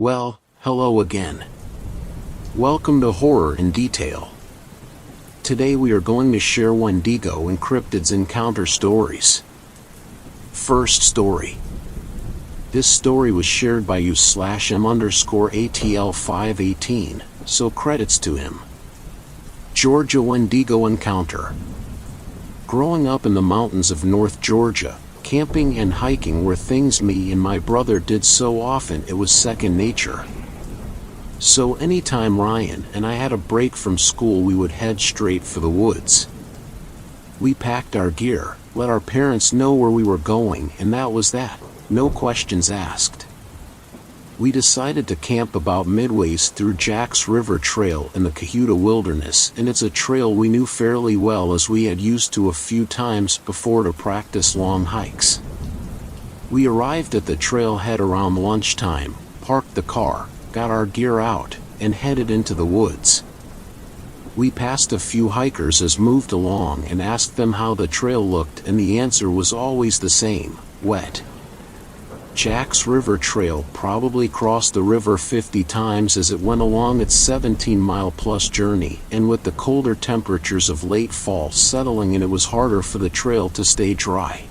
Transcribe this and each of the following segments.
Well, hello again. Welcome to Horror in Detail. Today we are going to share Wendigo and cryptids encounter stories. First story. This story was shared by u/m_ATL518, so credits to him. Georgia Wendigo encounter. Growing up in the mountains of North Georgia, camping and hiking were things me and my brother did so often it was second nature. So anytime Ryan and I had a break from school we would head straight for the woods. We packed our gear, let our parents know where we were going, and that was that, no questions asked. We decided to camp about midways through Jack's River Trail in the Cayuga Wilderness, and it's a trail we knew fairly well as we had used to a few times before to practice long hikes. We arrived at the trailhead around lunchtime, parked the car, got our gear out, and headed into the woods. We passed a few hikers as moved along and asked them how the trail looked, and the answer was always the same: wet. Jack's River Trail probably crossed the river 50 times as it went along its 17-mile-plus journey, and with the colder temperatures of late fall settling in, it was harder for the trail to stay dry.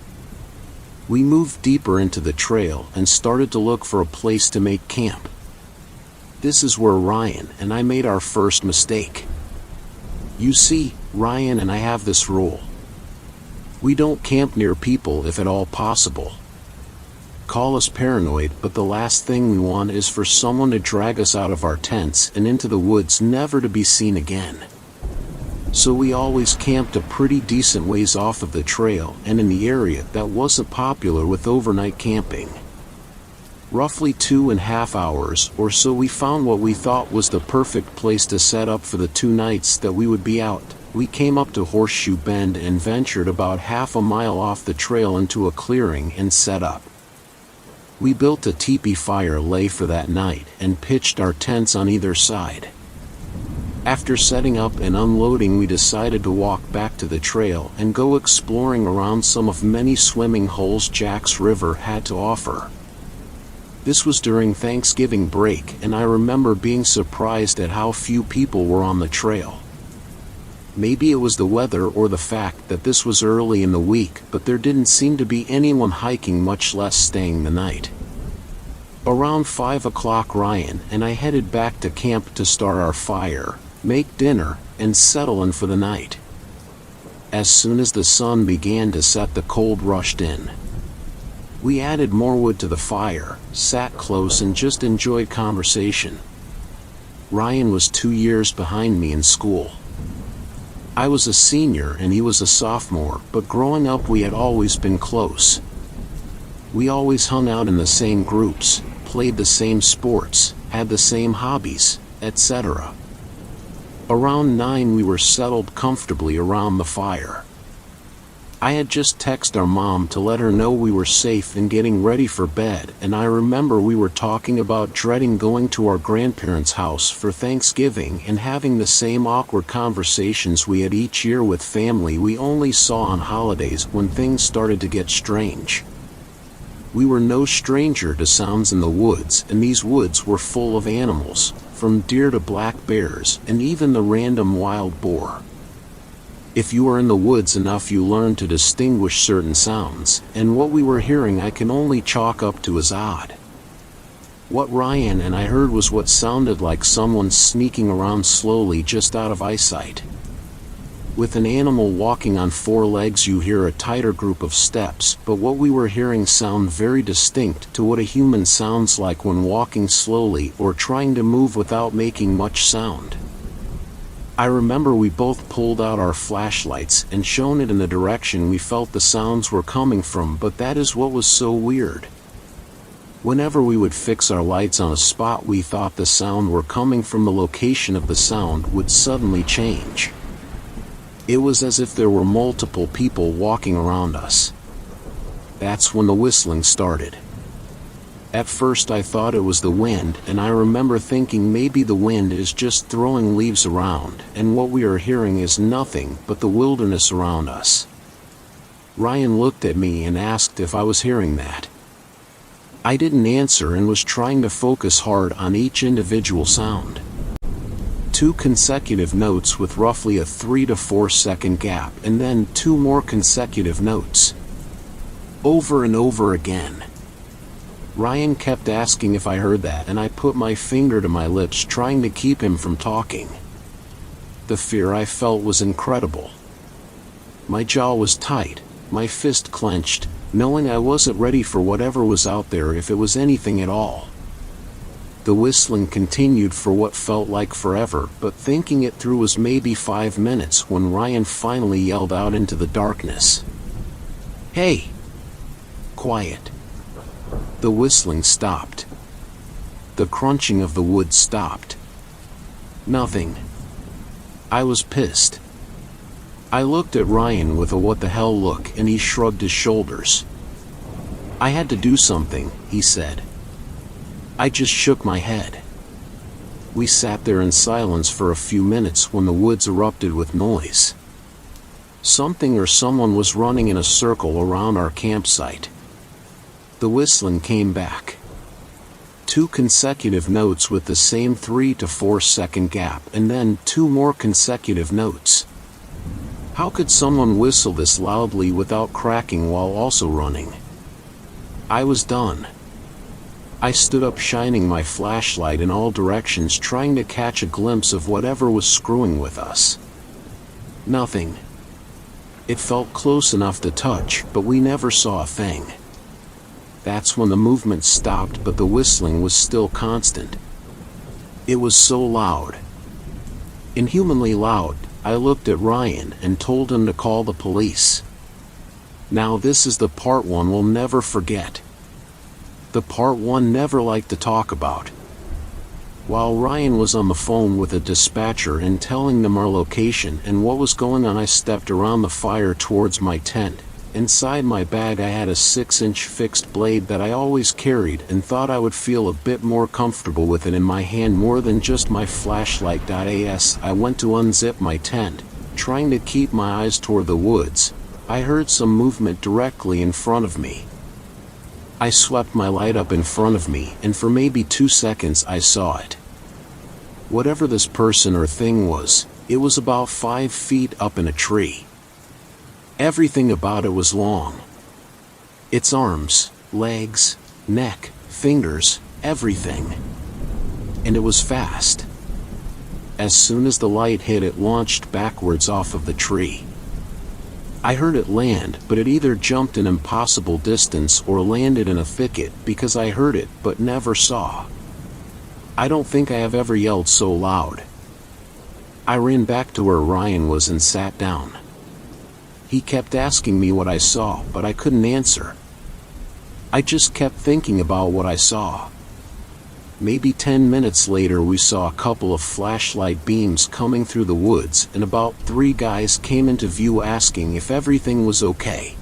We moved deeper into the trail and started to look for a place to make camp. This is where Ryan and I made our first mistake. You see, Ryan and I have this rule. We don't camp near people if at all possible. Call us paranoid, but the last thing we want is for someone to drag us out of our tents and into the woods never to be seen again. So we always camped a pretty decent ways off of the trail and in the area that wasn't popular with overnight camping. Roughly 2.5 hours or so we found what we thought was the perfect place to set up for the 2 nights that we would be out. We came up to Horseshoe Bend and ventured about half a mile off the trail into a clearing and set up. We built a teepee fire lay for that night and pitched our tents on either side. After setting up and unloading, we decided to walk back to the trail and go exploring around some of many swimming holes Jack's River had to offer. This was during Thanksgiving break, and I remember being surprised at how few people were on the trail. Maybe it was the weather or the fact that this was early in the week, but there didn't seem to be anyone hiking, much less staying the night. Around 5 o'clock Ryan and I headed back to camp to start our fire, make dinner, and settle in for the night. As soon as the sun began to set, the cold rushed in. We added more wood to the fire, sat close, and just enjoyed conversation. Ryan was 2 years behind me in school. I was a senior and he was a sophomore, but growing up we had always been close. We always hung out in the same groups, played the same sports, had the same hobbies, etc. Around 9 we were settled comfortably around the fire. I had just texted our mom to let her know we were safe and getting ready for bed, and I remember we were talking about dreading going to our grandparents' house for Thanksgiving and having the same awkward conversations we had each year with family we only saw on holidays when things started to get strange. We were no stranger to sounds in the woods, and these woods were full of animals, from deer to black bears, and even the random wild boar. If you are in the woods enough you learn to distinguish certain sounds, and what we were hearing I can only chalk up to as odd. What Ryan and I heard was what sounded like someone sneaking around slowly just out of eyesight. With an animal walking on 4 legs you hear a tighter group of steps, but what we were hearing sound very distinct to what a human sounds like when walking slowly or trying to move without making much sound. I remember we both pulled out our flashlights and shone it in the direction we felt the sounds were coming from, but that is what was so weird. Whenever we would fix our lights on a spot we thought the sound were coming from, the location of the sound would suddenly change. It was as if there were multiple people walking around us. That's when the whistling started. At first I thought it was the wind, and I remember thinking maybe the wind is just throwing leaves around, and what we are hearing is nothing but the wilderness around us. Ryan looked at me and asked if I was hearing that. I didn't answer and was trying to focus hard on each individual sound. 2 consecutive notes with roughly a 3 to 4 second gap, and then 2 more consecutive notes. Over and over again. Ryan kept asking if I heard that, and I put my finger to my lips trying to keep him from talking. The fear I felt was incredible. My jaw was tight, my fist clenched, knowing I wasn't ready for whatever was out there, if it was anything at all. The whistling continued for what felt like forever, but thinking it through was maybe 5 minutes when Ryan finally yelled out into the darkness, "Hey! Quiet." The whistling stopped. The crunching of the wood stopped. Nothing. I was pissed. I looked at Ryan with a what the hell look, and he shrugged his shoulders. "I had to do something," he said. I just shook my head. We sat there in silence for a few minutes when the woods erupted with noise. Something or someone was running in a circle around our campsite. The whistling came back. 2 consecutive notes with the same 3 to 4 second gap, and then 2 more consecutive notes. How could someone whistle this loudly without cracking while also running? I was done. I stood up, shining my flashlight in all directions, trying to catch a glimpse of whatever was screwing with us. Nothing. It felt close enough to touch, but we never saw a thing. That's when the movement stopped, but the whistling was still constant. It was so loud. Inhumanly loud. I looked at Ryan and told him to call the police. Now this is the part one we'll never forget. The part one never liked to talk about. While Ryan was on the phone with a dispatcher and telling them our location and what was going on, I stepped around the fire towards my tent. Inside my bag I had a 6-inch fixed blade that I always carried, and thought I would feel a bit more comfortable with it in my hand more than just my flashlight. As I went to unzip my tent, trying to keep my eyes toward the woods, I heard some movement directly in front of me. I swept my light up in front of me, and for maybe 2 seconds I saw it. Whatever this person or thing was, it was about 5 feet up in a tree. Everything about it was long. Its arms, legs, neck, fingers, everything. And it was fast. As soon as the light hit, it launched backwards off of the tree. I heard it land, but it either jumped an impossible distance or landed in a thicket, because I heard it but never saw. I don't think I have ever yelled so loud. I ran back to where Ryan was and sat down. He kept asking me what I saw, but I couldn't answer. I just kept thinking about what I saw. Maybe 10 minutes later we saw a couple of flashlight beams coming through the woods, and about 3 guys came into view asking if everything was okay.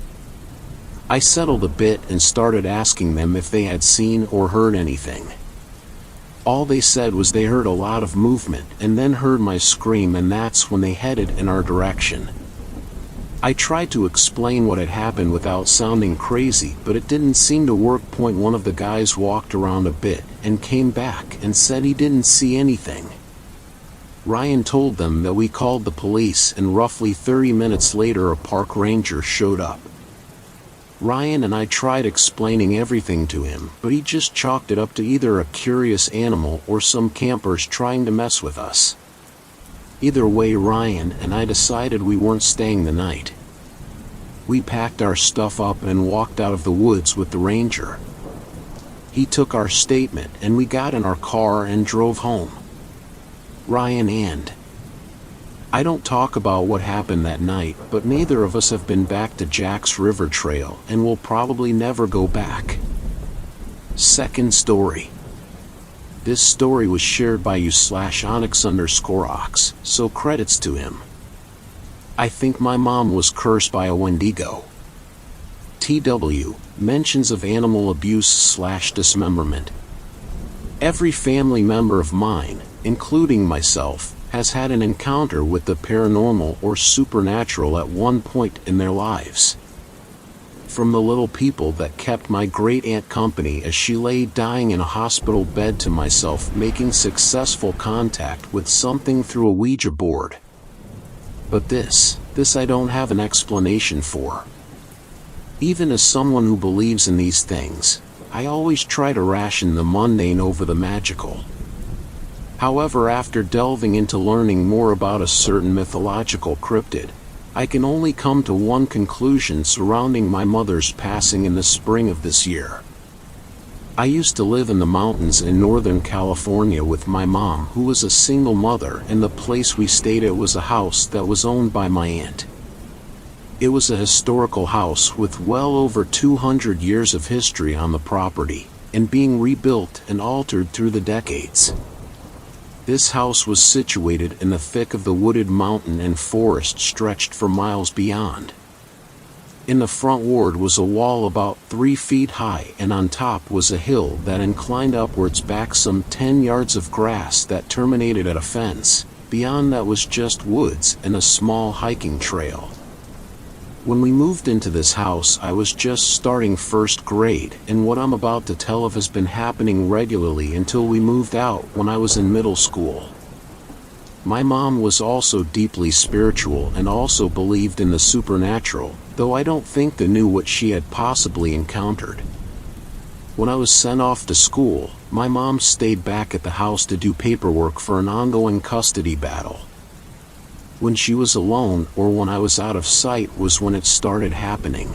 I settled a bit and started asking them if they had seen or heard anything. All they said was they heard a lot of movement and then heard my scream, and that's when they headed in our direction. I tried to explain what had happened without sounding crazy, but it didn't seem to work. One of the guys walked around a bit and came back and said he didn't see anything. Ryan told them that we called the police, and roughly 30 minutes later a park ranger showed up. Ryan and I tried explaining everything to him, but he just chalked it up to either a curious animal or some campers trying to mess with us. Either way, Ryan and I decided we weren't staying the night. We packed our stuff up and walked out of the woods with the ranger. He took our statement and we got in our car and drove home. Ryan and I don't talk about what happened that night, but neither of us have been back to Jack's River Trail and will probably never go back. Second story. This story was shared by you/Onyx_Ox, so credits to him. I think my mom was cursed by a Wendigo. TW, mentions of animal abuse/dismemberment. Every family member of mine, including myself, has had an encounter with the paranormal or supernatural at one point in their lives. from the little people that kept my great-aunt company as she lay dying in a hospital bed to myself making successful contact with something through a Ouija board. But this I don't have an explanation for. Even as someone who believes in these things, I always try to ration the mundane over the magical. However, after delving into learning more about a certain mythological cryptid, I can only come to one conclusion surrounding my mother's passing in the spring of this year. I used to live in the mountains in Northern California with my mom, who was a single mother, and the place we stayed at was a house that was owned by my aunt. It was a historical house with well over 200 years of history on the property, and being rebuilt and altered through the decades. This house was situated in the thick of the wooded mountain and forest stretched for miles beyond. In the front ward was a wall about 3 feet high, and on top was a hill that inclined upwards back some 10 yards of grass that terminated at a fence. Beyond that was just woods and a small hiking trail. When we moved into this house, I was just starting first grade, and what I'm about to tell of has been happening regularly until we moved out when I was in middle school. My mom was also deeply spiritual and also believed in the supernatural, though I don't think they knew what she had possibly encountered. When I was sent off to school, my mom stayed back at the house to do paperwork for an ongoing custody battle. When she was alone or when I was out of sight was when it started happening.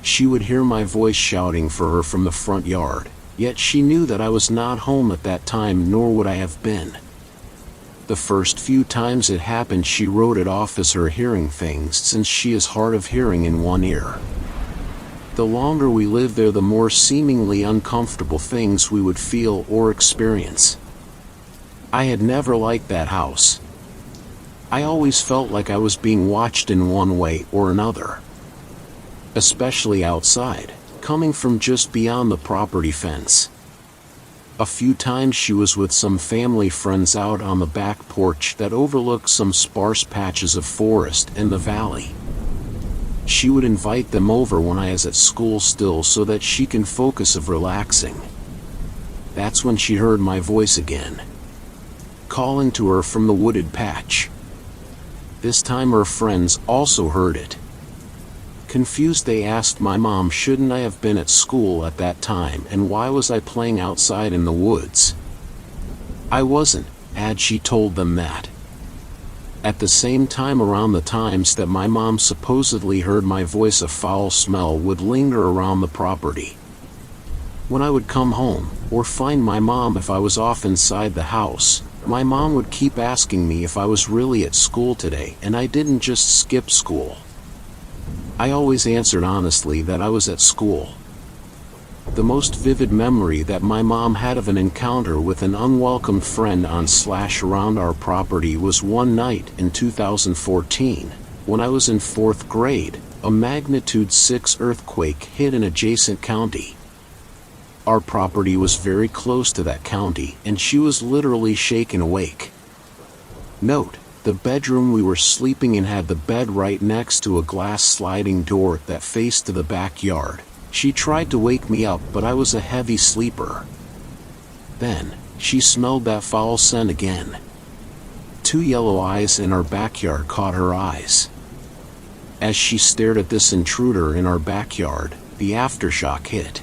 She would hear my voice shouting for her from the front yard, yet she knew that I was not home at that time, nor would I have been. The first few times it happened, she wrote it off as her hearing things, since she is hard of hearing in one ear. The longer we lived there, the more seemingly uncomfortable things we would feel or experience. I had never liked that house. I always felt like I was being watched in one way or another. Especially outside, coming from just beyond the property fence. A few times she was with some family friends out on the back porch that overlooked some sparse patches of forest and the valley. She would invite them over when I was at school still so that she can focus of relaxing. That's when she heard my voice again, calling to her from the wooded patch. This time her friends also heard it. Confused, they asked my mom, shouldn't I have been at school at that time, and why was I playing outside in the woods? I wasn't, had she told them that. At the same time, around the times that my mom supposedly heard my voice, a foul smell would linger around the property. When I would come home, or find my mom if I was off inside the house, my mom would keep asking me if I was really at school today, and I didn't just skip school. I always answered honestly that I was at school. The most vivid memory that my mom had of an encounter with an unwelcome friend on/around our property was one night in 2014, when I was in 4th grade, a magnitude 6 earthquake hit an adjacent county. Our property was very close to that county, and she was literally shaken awake. Note, the bedroom we were sleeping in had the bed right next to a glass sliding door that faced to the backyard. She tried to wake me up, but I was a heavy sleeper. Then, she smelled that foul scent again. 2 yellow eyes in our backyard caught her eyes. As she stared at this intruder in our backyard, the aftershock hit.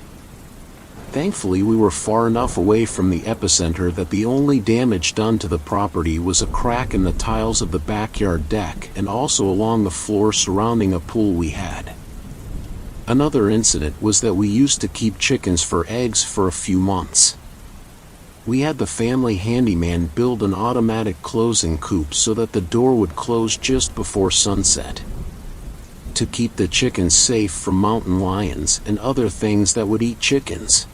Thankfully, we were far enough away from the epicenter that the only damage done to the property was a crack in the tiles of the backyard deck and also along the floor surrounding a pool we had. Another incident was that we used to keep chickens for eggs for a few months. We had the family handyman build an automatic closing coop so that the door would close just before sunset, to keep the chickens safe from mountain lions and other things that would eat chickens.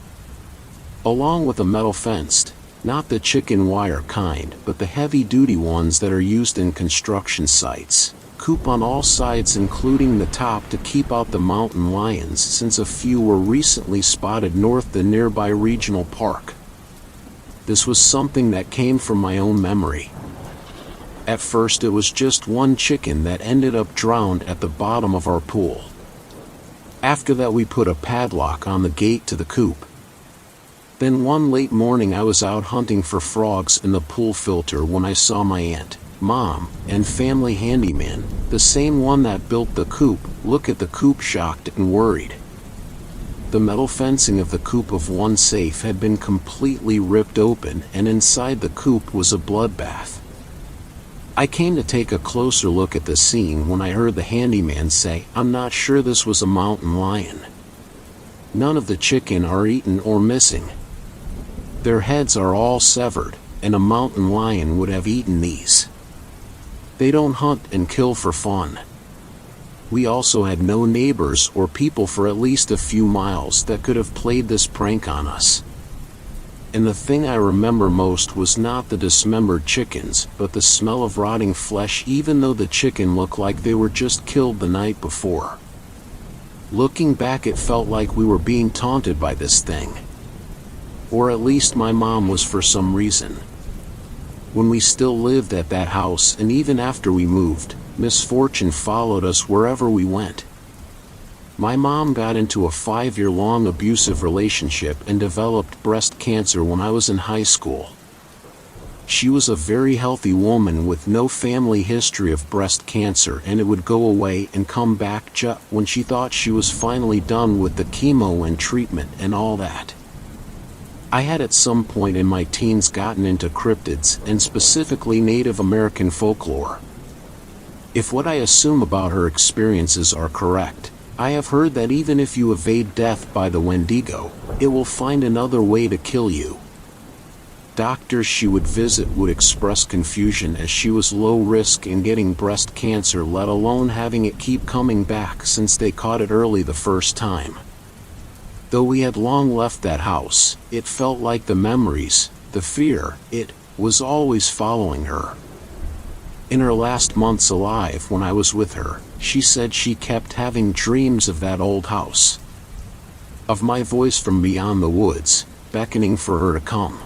Along with a metal fenced, not the chicken wire kind, but the heavy-duty ones that are used in construction sites, coop on all sides including the top to keep out the mountain lions, since a few were recently spotted north the nearby regional park. This was something that came from my own memory. At first it was just one chicken that ended up drowned at the bottom of our pool. After that we put a padlock on the gate to the coop. Then one late morning I was out hunting for frogs in the pool filter when I saw my aunt, mom, and family handyman, the same one that built the coop, look at the coop shocked and worried. The metal fencing of the coop of one safe had been completely ripped open, and inside the coop was a bloodbath. I came to take a closer look at the scene when I heard the handyman say, "I'm not sure this was a mountain lion. None of the chicken are eaten or missing. Their heads are all severed, and a mountain lion would have eaten these. They don't hunt and kill for fun." We also had no neighbors or people for at least a few miles that could have played this prank on us. And the thing I remember most was not the dismembered chickens, but the smell of rotting flesh, even though the chicken looked like they were just killed the night before. Looking back, it felt like we were being taunted by this thing. Or at least my mom was for some reason. When we still lived at that house, and even after we moved, misfortune followed us wherever we went. My mom got into a 5-year-long abusive relationship and developed breast cancer when I was in high school. She was a very healthy woman with no family history of breast cancer, and it would go away and come back just when she thought she was finally done with the chemo and treatment and all that. I had at some point in my teens gotten into cryptids, and specifically Native American folklore. If what I assume about her experiences are correct, I have heard that even if you evade death by the Wendigo, it will find another way to kill you. Doctors she would visit would express confusion as she was low risk in getting breast cancer, let alone having it keep coming back since they caught it early the first time. Though we had long left that house, it felt like the memories, the fear, it was always following her. In her last months alive when I was with her, she said she kept having dreams of that old house. Of my voice from beyond the woods, beckoning for her to come.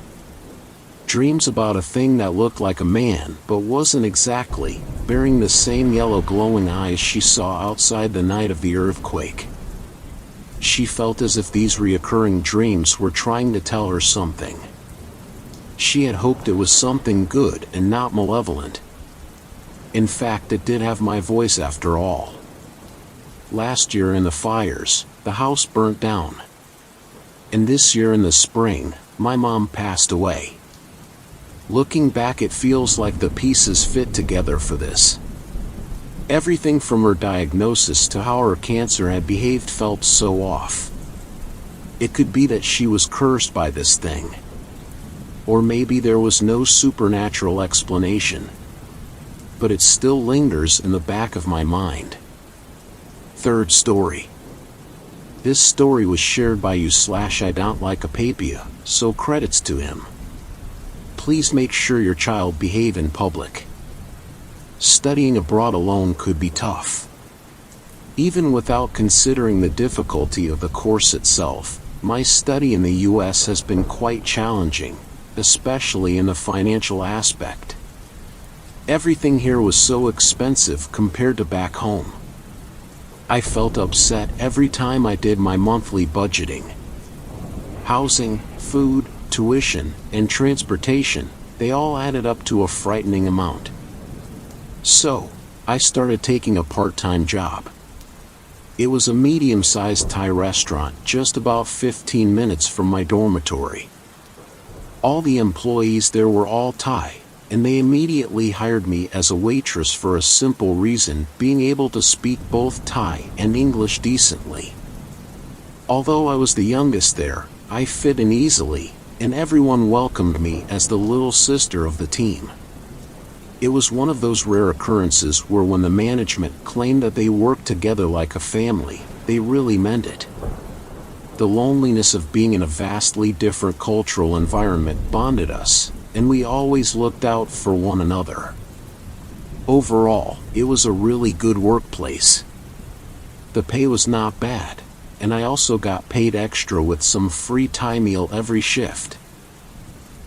Dreams about a thing that looked like a man, but wasn't exactly, bearing the same yellow glowing eyes she saw outside the night of the earthquake. She felt as if these reoccurring dreams were trying to tell her something. She had hoped it was something good and not malevolent. In fact, it did have my voice after all. Last year in the fires, the house burnt down. And this year in the spring, my mom passed away. Looking back, it feels like the pieces fit together for this. Everything from her diagnosis to how her cancer had behaved felt so off. It could be that she was cursed by this thing. Or maybe there was no supernatural explanation. But it still lingers in the back of my mind. Third story. This story was shared by you/I don't like Apapia, so credits to him. Please make sure your child behave in public. Studying abroad alone could be tough. Even without considering the difficulty of the course itself, my study in the US has been quite challenging, especially in the financial aspect. Everything here was so expensive compared to back home. I felt upset every time I did my monthly budgeting. Housing, food, tuition, and transportation, they all added up to a frightening amount. So, I started taking a part-time job. It was a medium-sized Thai restaurant just about 15 minutes from my dormitory. All the employees there were all Thai, and they immediately hired me as a waitress for a simple reason, being able to speak both Thai and English decently. Although I was the youngest there, I fit in easily, and everyone welcomed me as the little sister of the team. It was one of those rare occurrences where when the management claimed that they worked together like a family, they really meant it. The loneliness of being in a vastly different cultural environment bonded us, and we always looked out for one another. Overall, it was a really good workplace. The pay was not bad, and I also got paid extra with some free Thai meal every shift.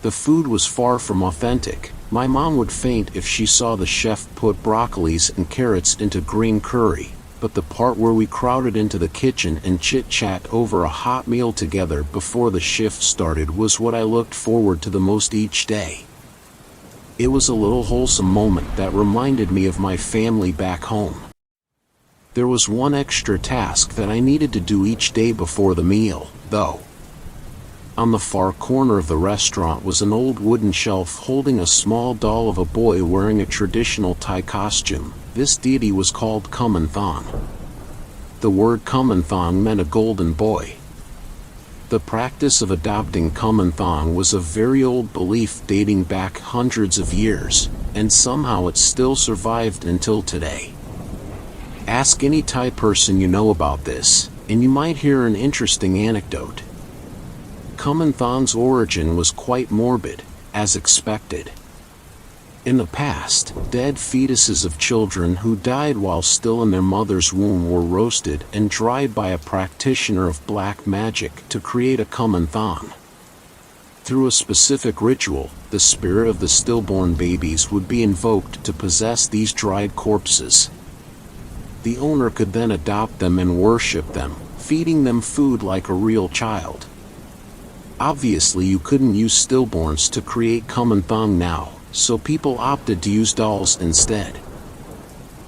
The food was far from authentic. My mom would faint if she saw the chef put broccolis and carrots into green curry, but the part where we crowded into the kitchen and chit-chat over a hot meal together before the shift started was what I looked forward to the most each day. It was a little wholesome moment that reminded me of my family back home. There was one extra task that I needed to do each day before the meal, though. On the far corner of the restaurant was an old wooden shelf holding a small doll of a boy wearing a traditional Thai costume. This deity was called Kumanthong. The word Kumanthong meant a golden boy. The practice of adopting Kumanthong was a very old belief dating back hundreds of years, and somehow it still survived until today. Ask any Thai person you know about this, and you might hear an interesting anecdote. Kumanthong's origin was quite morbid, as expected. In the past, dead fetuses of children who died while still in their mother's womb were roasted and dried by a practitioner of black magic to create a Kumanthong. Through a specific ritual, the spirit of the stillborn babies would be invoked to possess these dried corpses. The owner could then adopt them and worship them, feeding them food like a real child. Obviously you couldn't use stillborns to create Kumanthong now, so people opted to use dolls instead.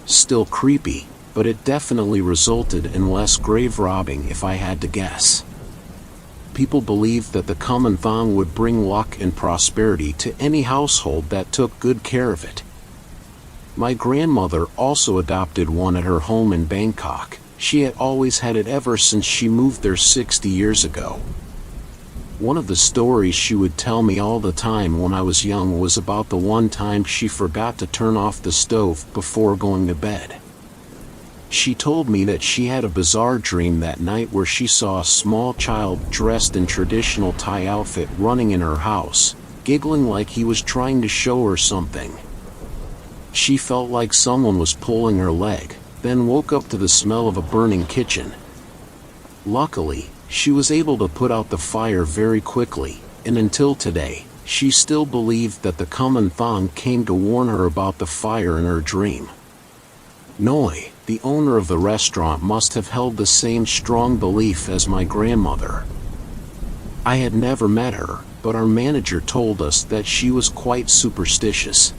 Still creepy, but it definitely resulted in less grave robbing if I had to guess. People believed that the Kumanthong would bring luck and prosperity to any household that took good care of it. My grandmother also adopted one at her home in Bangkok. She had always had it ever since she moved there 60 years ago. One of the stories she would tell me all the time when I was young was about the one time she forgot to turn off the stove before going to bed. She told me that she had a bizarre dream that night where she saw a small child dressed in traditional Thai outfit running in her house, giggling like he was trying to show her something. She felt like someone was pulling her leg, then woke up to the smell of a burning kitchen. Luckily, she was able to put out the fire very quickly, and until today, she still believed that the Kumanthong came to warn her about the fire in her dream. Noi, the owner of the restaurant, must have held the same strong belief as my grandmother. I had never met her, but our manager told us that she was quite superstitious.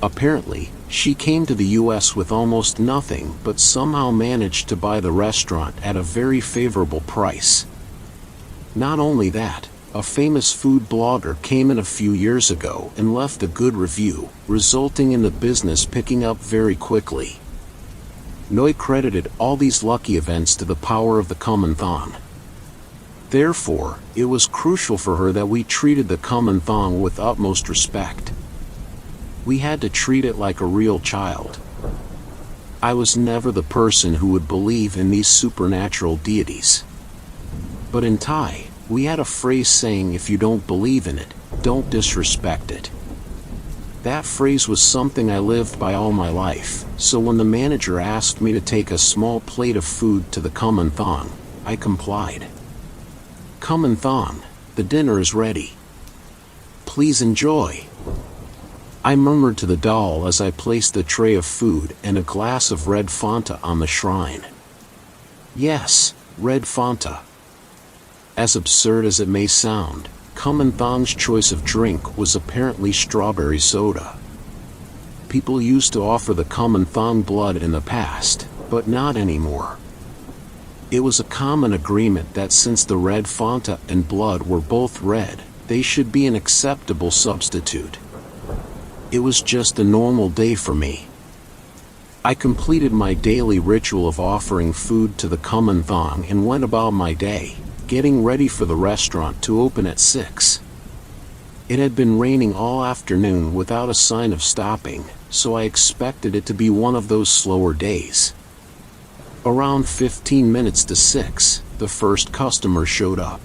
Apparently, she came to the US with almost nothing but somehow managed to buy the restaurant at a very favorable price. Not only that, a famous food blogger came in a few years ago and left a good review, resulting in the business picking up very quickly. Noi credited all these lucky events to the power of the Kumanthong. Therefore, it was crucial for her that we treated the Kumanthong with utmost respect. We had to treat it like a real child. I was never the person who would believe in these supernatural deities. But in Thai, we had a phrase saying if you don't believe in it, don't disrespect it. That phrase was something I lived by all my life, so when the manager asked me to take a small plate of food to the Kumanthong, I complied. Kumanthong, the dinner is ready. Please enjoy. I murmured to the doll as I placed the tray of food and a glass of red Fanta on the shrine. Yes, red Fanta. As absurd as it may sound, Kumanthong's choice of drink was apparently strawberry soda. People used to offer the Kumanthong blood in the past, but not anymore. It was a common agreement that since the red Fanta and blood were both red, they should be an acceptable substitute. It was just a normal day for me. I completed my daily ritual of offering food to the Kumanthong and went about my day, getting ready for the restaurant to open at 6. It had been raining all afternoon without a sign of stopping, so I expected it to be one of those slower days. Around 15 minutes to 6, the first customer showed up.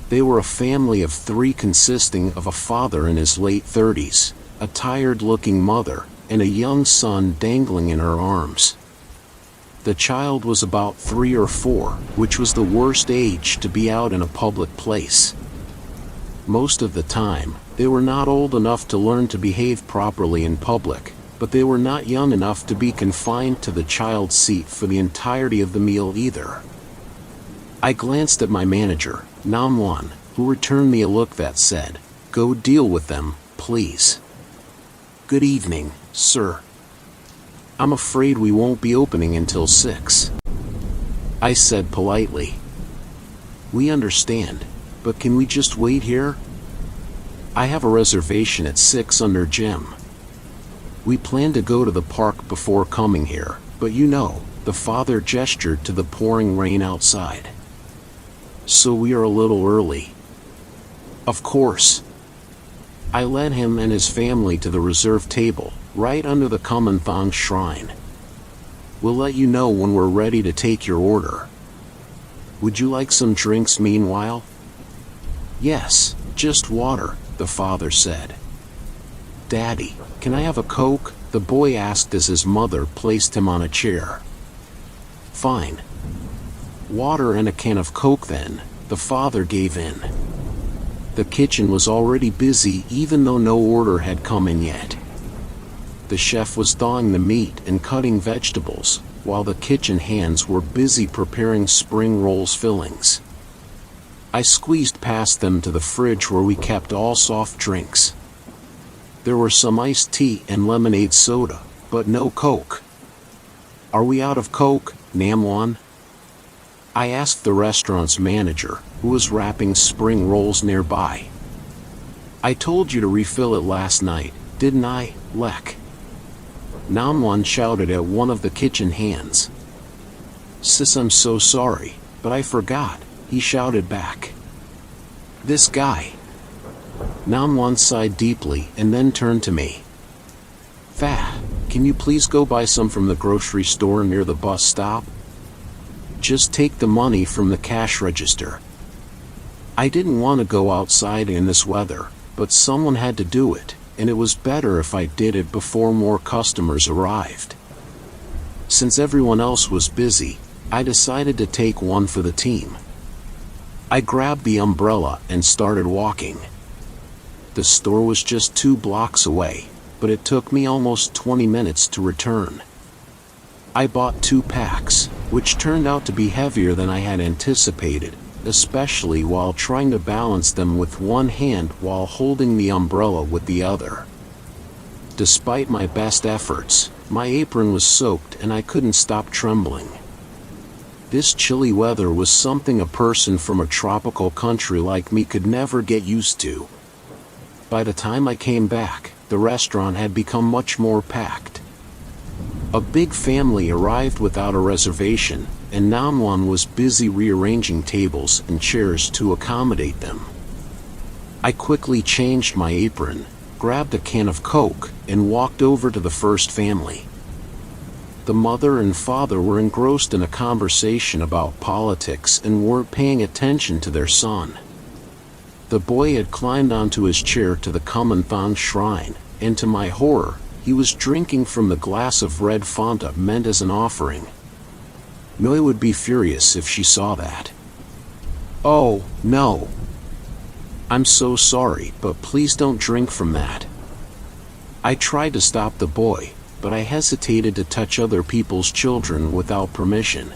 They were a family of 3 consisting of a father in his late 30s, a tired-looking mother, and a young son dangling in her arms. The child was about 3 or 4, which was the worst age to be out in a public place. Most of the time, they were not old enough to learn to behave properly in public, but they were not young enough to be confined to the child's seat for the entirety of the meal either. I glanced at my manager, Namwan, who returned me a look that said, "Go deal with them, please." "Good evening, sir. I'm afraid we won't be opening until 6. I said politely. "We understand, but can we just wait here? I have a reservation at 6 under Jim. We plan to go to the park before coming here, but you know," the father gestured to the pouring rain outside. "So we are a little early." "Of course." I led him and his family to the reserved table, right under the Kumanthong shrine. "We'll let you know when we're ready to take your order. Would you like some drinks meanwhile?" "Yes, just water," the father said. "Daddy, can I have a Coke?" the boy asked as his mother placed him on a chair. "Fine. Water and a can of Coke then," the father gave in. The kitchen was already busy even though no order had come in yet. The chef was thawing the meat and cutting vegetables, while the kitchen hands were busy preparing spring rolls fillings. I squeezed past them to the fridge where we kept all soft drinks. There were some iced tea and lemonade soda, but no Coke. "Are we out of Coke, Namwan?" I asked the restaurant's manager, who was wrapping spring rolls nearby. "I told you to refill it last night, didn't I, Lek?" Namwan shouted at one of the kitchen hands. "Sis, I'm so sorry, but I forgot," he shouted back. "This guy." Namwan sighed deeply and then turned to me. "Fa, can you please go buy some from the grocery store near the bus stop? Just take the money from the cash register." I didn't want to go outside in this weather, but someone had to do it, and it was better if I did it before more customers arrived. Since everyone else was busy, I decided to take one for the team. I grabbed the umbrella and started walking. The store was just 2 blocks away, but it took me almost 20 minutes to return. I bought 2 packs, which turned out to be heavier than I had anticipated, especially while trying to balance them with one hand while holding the umbrella with the other. Despite my best efforts, my apron was soaked and I couldn't stop trembling. This chilly weather was something a person from a tropical country like me could never get used to. By the time I came back, the restaurant had become much more packed. A big family arrived without a reservation, and Namwan was busy rearranging tables and chairs to accommodate them. I quickly changed my apron, grabbed a can of Coke, and walked over to the first family. The mother and father were engrossed in a conversation about politics and weren't paying attention to their son. The boy had climbed onto his chair to the Kumanthong shrine, and to my horror, he was drinking from the glass of red Fanta meant as an offering. Noi would be furious if she saw that. "Oh, no. I'm so sorry, but please don't drink from that." I tried to stop the boy, but I hesitated to touch other people's children without permission.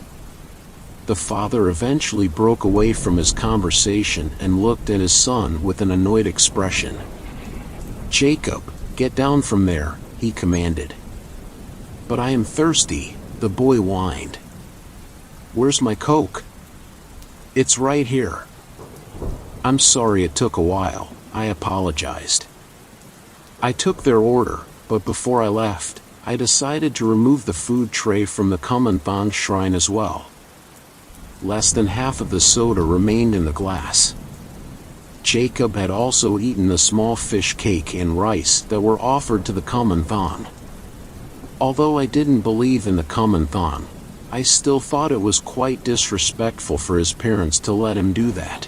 The father eventually broke away from his conversation and looked at his son with an annoyed expression. "Jacob, get down from there," he commanded. "But I am thirsty," the boy whined. "Where's my Coke?" "It's right here." "I'm sorry it took a while," I apologized. I took their order, but before I left, I decided to remove the food tray from the Kumanthong shrine as well. Less than half of the soda remained in the glass. Jacob had also eaten the small fish cake and rice that were offered to the Kumanthong. Although I didn't believe in the Kumanthong, I still thought it was quite disrespectful for his parents to let him do that.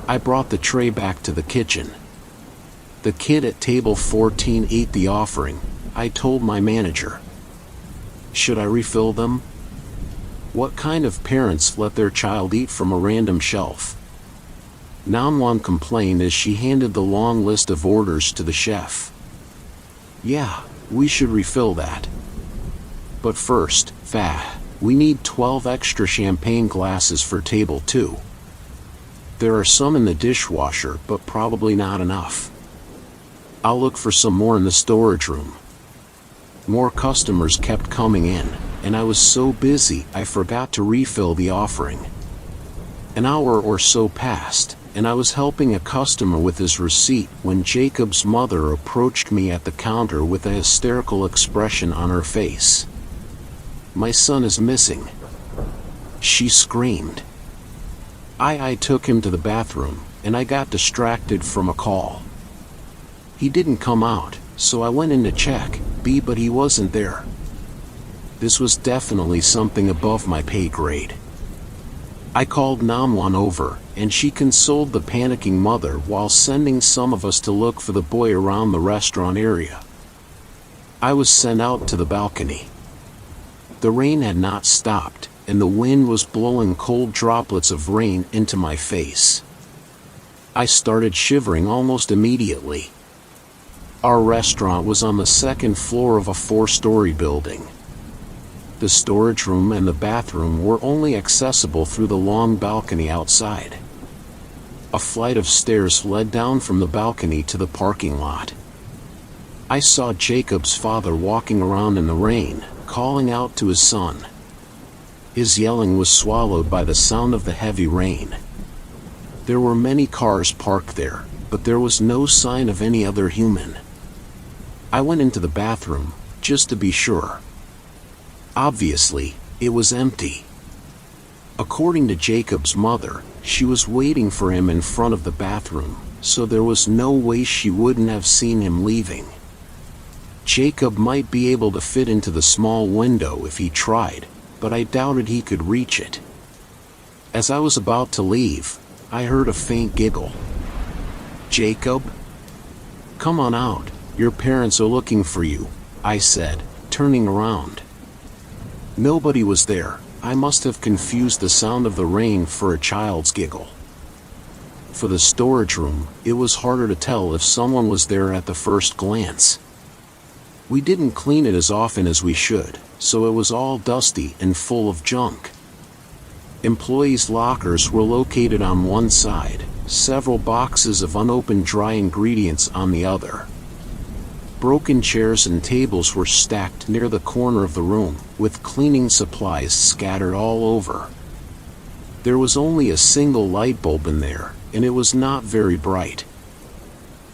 I brought the tray back to the kitchen. The kid at table 14 ate the offering, I told my manager. Should I refill them? What kind of parents let their child eat from a random shelf? Namwan complained as she handed the long list of orders to the chef. Yeah, We should refill that. But first, we need 12 extra champagne glasses for table 2. There are some in the dishwasher, but probably not enough. I'll look for some more in the storage room. More customers kept coming in, and I was so busy I forgot to refill the offering. An hour or so passed, and I was helping a customer with his receipt when Jacob's mother approached me at the counter with a hysterical expression on her face. "My son is missing," she screamed. I took him to the bathroom, and I got distracted from a call. He didn't come out, so I went in to check, but he wasn't there. This was definitely something above my pay grade. I called 911 over, and she consoled the panicking mother while sending some of us to look for the boy around the restaurant area. I was sent out to the balcony. The rain had not stopped, and the wind was blowing cold droplets of rain into my face. I started shivering almost immediately. Our restaurant was on the second floor of a 4-story building. The storage room and the bathroom were only accessible through the long balcony outside. A flight of stairs led down from the balcony to the parking lot. I saw Jacob's father walking around in the rain, calling out to his son. His yelling was swallowed by the sound of the heavy rain. There were many cars parked there, but there was no sign of any other human. I went into the bathroom, just to be sure. Obviously, it was empty. According to Jacob's mother, she was waiting for him in front of the bathroom, so there was no way she wouldn't have seen him leaving. Jacob might be able to fit into the small window if he tried, but I doubted he could reach it. As I was about to leave, I heard a faint giggle. "Jacob? Come on out, your parents are looking for you," I said, turning around. Nobody was there. I must have confused the sound of the rain for a child's giggle. For the storage room, it was harder to tell if someone was there at the first glance. We didn't clean it as often as we should, so it was all dusty and full of junk. Employees' lockers were located on one side, several boxes of unopened dry ingredients on the other. Broken chairs and tables were stacked near the corner of the room, with cleaning supplies scattered all over. There was only a single light bulb in there, and it was not very bright.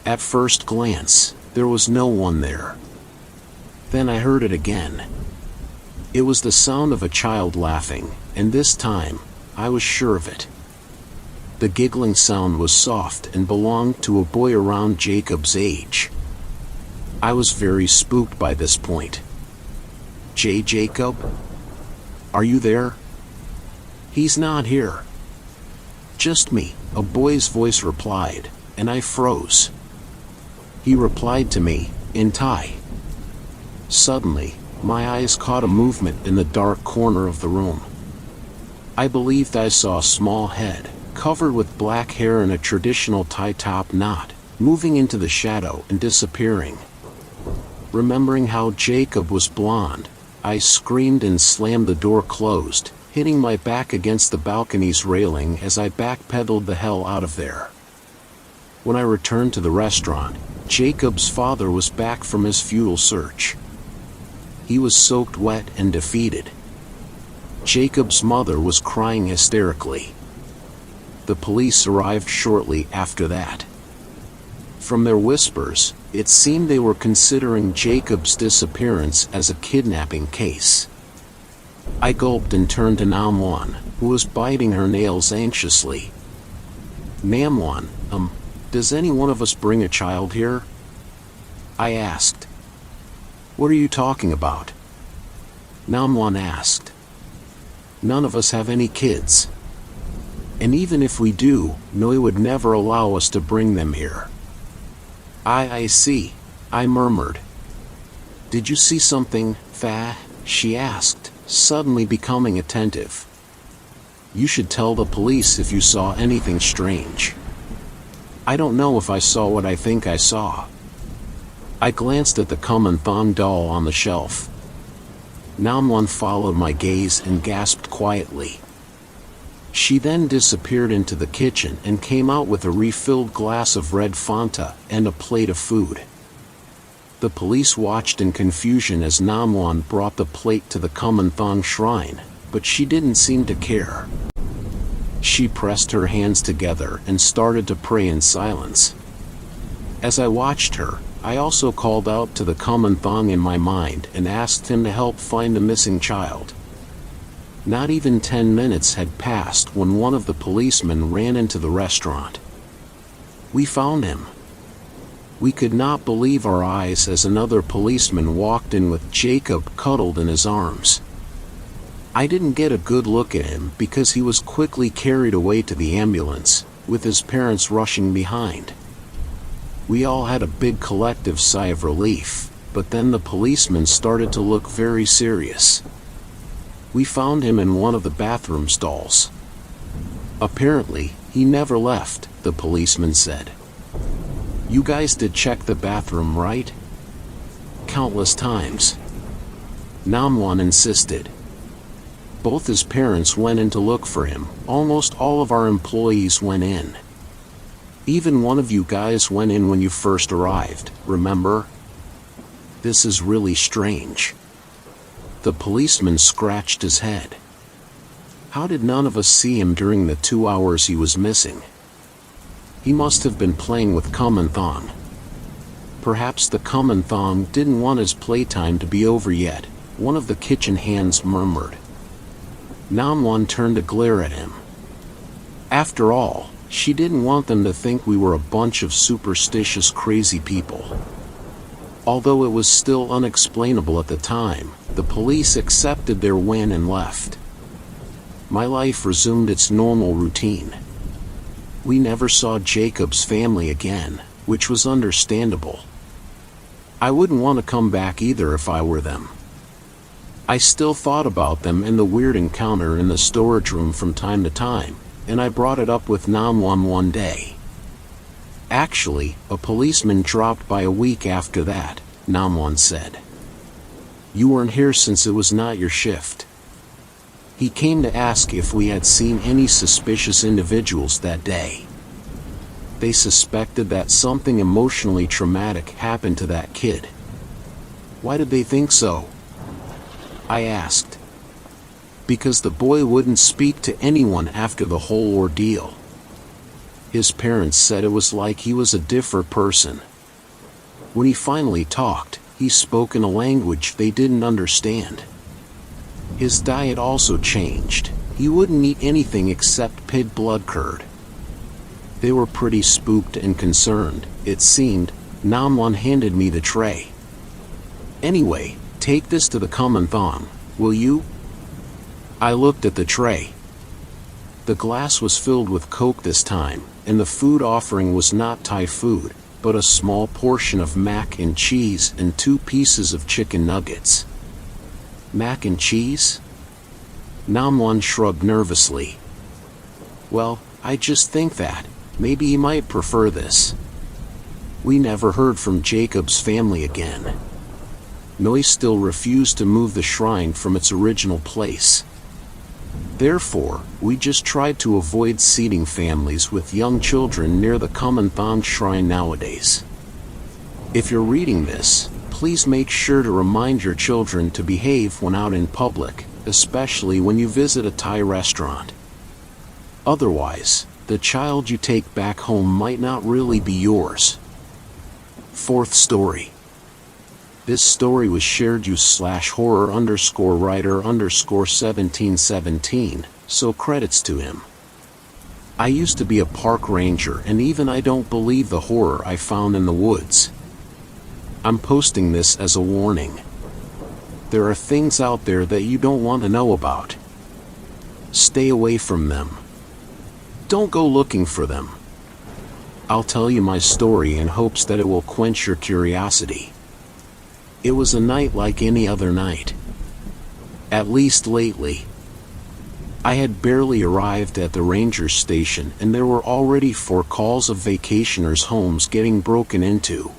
At first glance, there was no one there. Then I heard it again. It was the sound of a child laughing, and this time, I was sure of it. The giggling sound was soft and belonged to a boy around Jacob's age. I was very spooked by this point. "Jacob? Are you there?" "He's not here." "Just me," a boy's voice replied, and I froze. He replied to me, in Thai. Suddenly, my eyes caught a movement in the dark corner of the room. I believed I saw a small head, covered with black hair and a traditional Thai top knot, moving into the shadow and disappearing. Remembering how Jacob was blonde, I screamed and slammed the door closed, hitting my back against the balcony's railing as I backpedaled the hell out of there. When I returned to the restaurant, Jacob's father was back from his futile search. He was soaked wet and defeated. Jacob's mother was crying hysterically. The police arrived shortly after that. From their whispers, it seemed they were considering Jacob's disappearance as a kidnapping case. I gulped and turned to Namwan, who was biting her nails anxiously. "Namwan, does any one of us bring a child here?" I asked. "What are you talking about?" Namwan asked. "None of us have any kids. And even if we do, Noi would never allow us to bring them here." I see," I murmured. "Did you see something, Fa?" she asked, suddenly becoming attentive. "You should tell the police if you saw anything strange." "I don't know if I saw what I think I saw." I glanced at the Kumanthong doll on the shelf. Namwan followed my gaze and gasped quietly. She then disappeared into the kitchen and came out with a refilled glass of red Fanta and a plate of food. The police watched in confusion as Namwan brought the plate to the Kumanthong shrine, but she didn't seem to care. She pressed her hands together and started to pray in silence. As I watched her, I also called out to the Kumanthong in my mind and asked him to help find the missing child. Not even 10 minutes had passed when one of the policemen ran into the restaurant. We found him. We could not believe our eyes as another policeman walked in with Jacob cuddled in his arms. I didn't get a good look at him because he was quickly carried away to the ambulance, with his parents rushing behind. We all had a big collective sigh of relief, but then the policeman started to look very serious. We found him in one of the bathroom stalls. Apparently, he never left, the policeman said. You guys did check the bathroom, right? Countless times. Namwan insisted. Both his parents went in to look for him. Almost all of our employees went in. Even one of you guys went in when you first arrived, remember? This is really strange. The policeman scratched his head. How did none of us see him during the 2 hours he was missing? He must have been playing with Kumanthong. Perhaps the Kumanthong didn't want his playtime to be over yet, one of the kitchen hands murmured. Namwan turned to glare at him. After all, she didn't want them to think we were a bunch of superstitious crazy people. Although it was still unexplainable at the time, the police accepted their win and left. My life resumed its normal routine. We never saw Jacob's family again, which was understandable. I wouldn't want to come back either if I were them. I still thought about them and the weird encounter in the storage room from time to time, and I brought it up with Namwan one day. Actually, a policeman dropped by a week after that, Namwan said. You weren't here since it was not your shift. He came to ask if we had seen any suspicious individuals that day. They suspected that something emotionally traumatic happened to that kid. Why did they think so? I asked. Because the boy wouldn't speak to anyone after the whole ordeal. His parents said it was like he was a different person. When he finally talked, he spoke in a language they didn't understand. His diet also changed. He wouldn't eat anything except pig blood curd. They were pretty spooked and concerned, it seemed. Namwan handed me the tray. Anyway, take this to the Kumanthong, will you? I looked at the tray. The glass was filled with Coke this time, and the food offering was not Thai food, but a small portion of mac and cheese and 2 pieces of chicken nuggets. Mac and cheese? Namwan shrugged nervously. Well, I just think that, maybe he might prefer this. We never heard from Jacob's family again. Noi still refused to move the shrine from its original place. Therefore, we just tried to avoid seating families with young children near the Kumanthong shrine nowadays. If you're reading this, please make sure to remind your children to behave when out in public, especially when you visit a Thai restaurant. Otherwise, the child you take back home might not really be yours. 4th story. This story was shared /horror_writer_1717, so credits to him. I used to be a park ranger and even I don't believe the horror I found in the woods. I'm posting this as a warning. There are things out there that you don't want to know about. Stay away from them. Don't go looking for them. I'll tell you my story in hopes that it will quench your curiosity. It was a night like any other night. At least lately. I had barely arrived at the ranger station and there were already 4 calls of vacationers' homes getting broken into.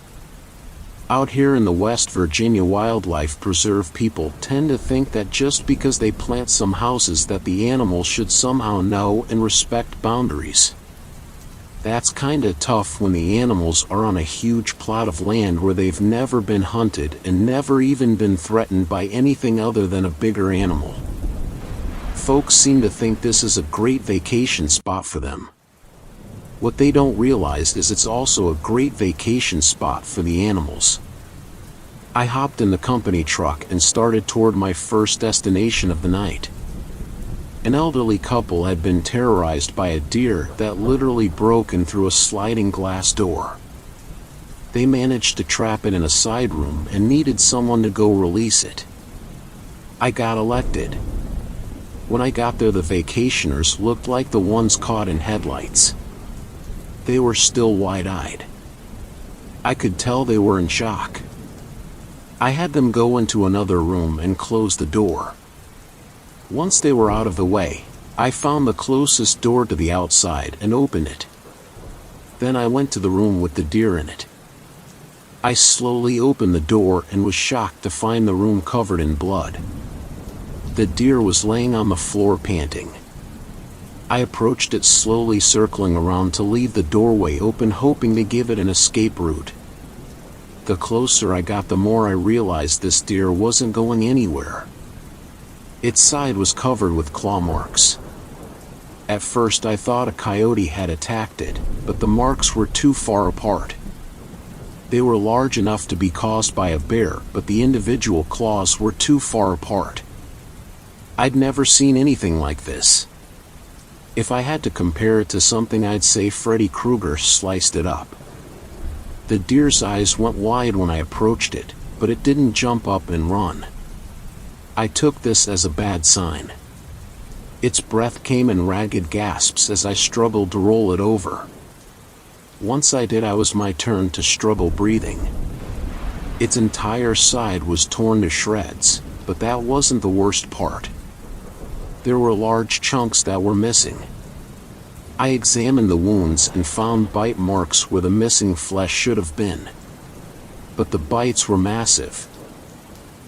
Out here in the West Virginia Wildlife Preserve, people tend to think that just because they plant some houses that the animals should somehow know and respect boundaries. That's kinda tough when the animals are on a huge plot of land where they've never been hunted and never even been threatened by anything other than a bigger animal. Folks seem to think this is a great vacation spot for them. What they don't realize is it's also a great vacation spot for the animals. I hopped in the company truck and started toward my first destination of the night. An elderly couple had been terrorized by a deer that literally broke in through a sliding glass door. They managed to trap it in a side room and needed someone to go release it. I got elected. When I got there, the vacationers looked like the ones caught in headlights. They were still wide-eyed. I could tell they were in shock. I had them go into another room and close the door. Once they were out of the way, I found the closest door to the outside and opened it. Then I went to the room with the deer in it. I slowly opened the door and was shocked to find the room covered in blood. The deer was laying on the floor panting. I approached it slowly, circling around to leave the doorway open, hoping to give it an escape route. The closer I got, the more I realized this deer wasn't going anywhere. Its side was covered with claw marks. At first I thought a coyote had attacked it, but the marks were too far apart. They were large enough to be caused by a bear, but the individual claws were too far apart. I'd never seen anything like this. If I had to compare it to something, I'd say Freddy Krueger sliced it up. The deer's eyes went wide when I approached it, but it didn't jump up and run. I took this as a bad sign. Its breath came in ragged gasps as I struggled to roll it over. Once I did, it was my turn to struggle breathing. Its entire side was torn to shreds, but that wasn't the worst part. There were large chunks that were missing. I examined the wounds and found bite marks where the missing flesh should have been. But the bites were massive.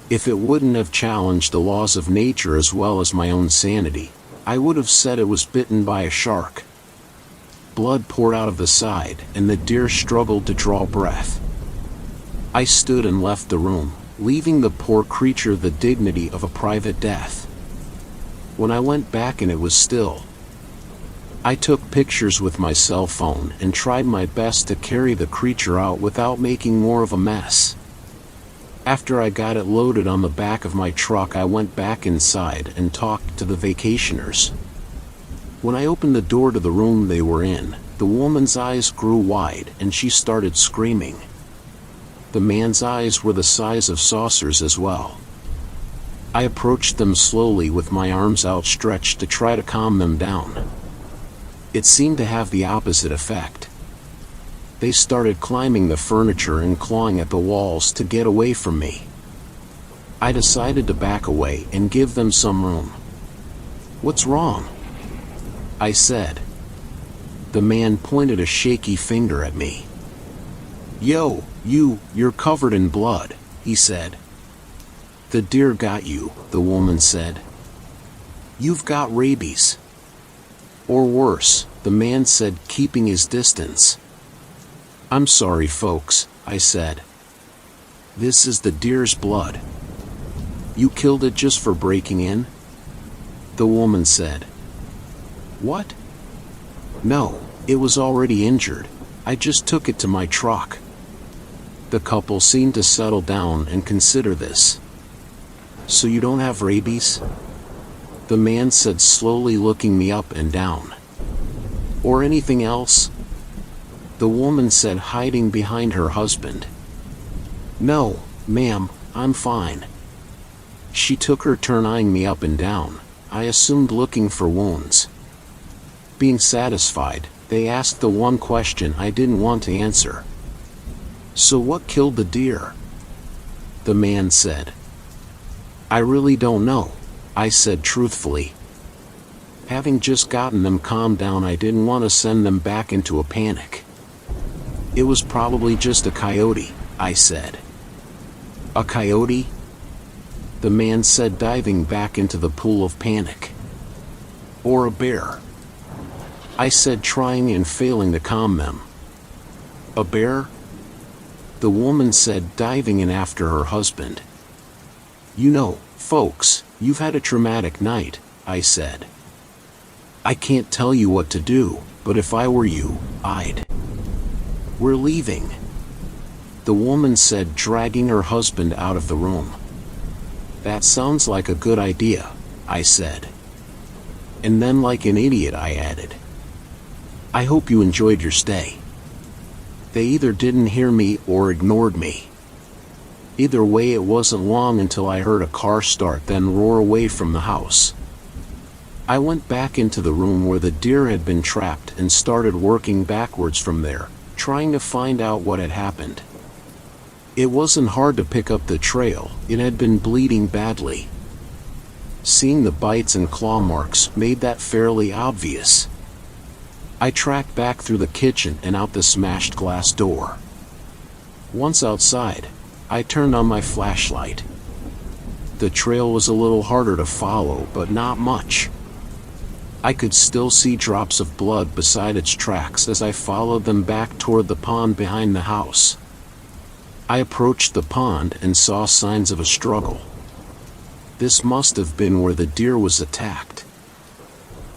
If it wouldn't have challenged the laws of nature as well as my own sanity, I would have said it was bitten by a shark. Blood poured out of the side, and the deer struggled to draw breath. I stood and left the room, leaving the poor creature the dignity of a private death. When I went back and it was still, I took pictures with my cell phone and tried my best to carry the creature out without making more of a mess. After I got it loaded on the back of my truck, I went back inside and talked to the vacationers. When I opened the door to the room they were in, the woman's eyes grew wide and she started screaming. The man's eyes were the size of saucers as well. I approached them slowly with my arms outstretched to try to calm them down. It seemed to have the opposite effect. They started climbing the furniture and clawing at the walls to get away from me. I decided to back away and give them some room. "What's wrong?" I said. The man pointed a shaky finger at me. "Yo, you're covered in blood," he said. "The deer got you," the woman said. "You've got rabies." "Or worse," the man said, keeping his distance. "I'm sorry, folks," I said. "This is the deer's blood." "You killed it just for breaking in?" the woman said. "What?" "No, it was already injured. I just took it to my truck." The couple seemed to settle down and consider this. "So you don't have rabies?" the man said, slowly looking me up and down. "Or anything else?" the woman said, hiding behind her husband. "No, ma'am, I'm fine." She took her turn eyeing me up and down, I assumed looking for wounds. Being satisfied, they asked the one question I didn't want to answer. "So what killed the deer?" the man said. "I really don't know," I said truthfully. Having just gotten them calmed down, I didn't want to send them back into a panic. "It was probably just a coyote," I said. A coyote? The man said, diving back into the pool of panic. Or a bear? I said, trying and failing to calm them. A bear? The woman said, diving in after her husband. You know, folks, you've had a traumatic night, I said. I can't tell you what to do, but if I were you, I'd. We're leaving, the woman said, dragging her husband out of the room. That sounds like a good idea, I said. And then, like an idiot, I added, I hope you enjoyed your stay. They either didn't hear me or ignored me. Either way, it wasn't long until I heard a car start, then roar away from the house. I went back into the room where the deer had been trapped and started working backwards from there, trying to find out what had happened. It wasn't hard to pick up the trail. It had been bleeding badly. Seeing the bites and claw marks made that fairly obvious. I tracked back through the kitchen and out the smashed glass door. Once outside, I turned on my flashlight. The trail was a little harder to follow, but not much. I could still see drops of blood beside its tracks as I followed them back toward the pond behind the house. I approached the pond and saw signs of a struggle. This must have been where the deer was attacked.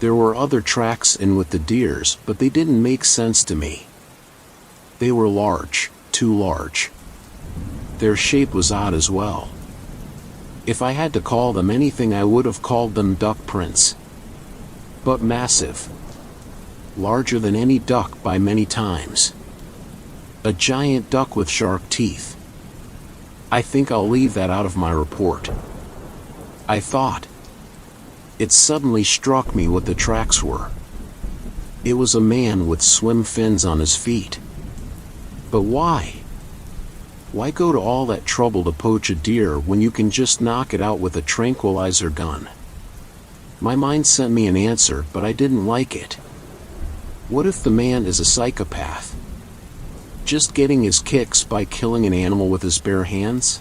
There were other tracks in with the deers, but they didn't make sense to me. They were large, too large. Their shape was odd as well. If I had to call them anything, I would have called them duck prints. But massive. Larger than any duck by many times. A giant duck with sharp teeth. I think I'll leave that out of my report, I thought. It suddenly struck me what the tracks were. It was a man with swim fins on his feet. But why? Why go to all that trouble to poach a deer when you can just knock it out with a tranquilizer gun? My mind sent me an answer, but I didn't like it. What if the man is a psychopath? Just getting his kicks by killing an animal with his bare hands?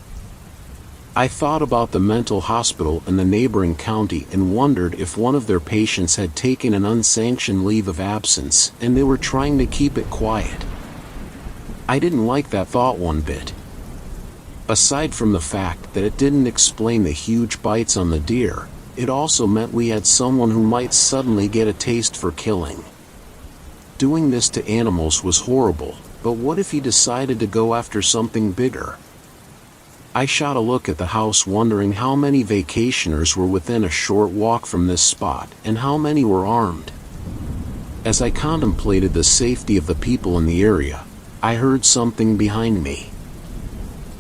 I thought about the mental hospital in the neighboring county and wondered if one of their patients had taken an unsanctioned leave of absence and they were trying to keep it quiet. I didn't like that thought one bit. Aside from the fact that it didn't explain the huge bites on the deer, it also meant we had someone who might suddenly get a taste for killing. Doing this to animals was horrible, but what if he decided to go after something bigger? I shot a look at the house, wondering how many vacationers were within a short walk from this spot and how many were armed. As I contemplated the safety of the people in the area, I heard something behind me.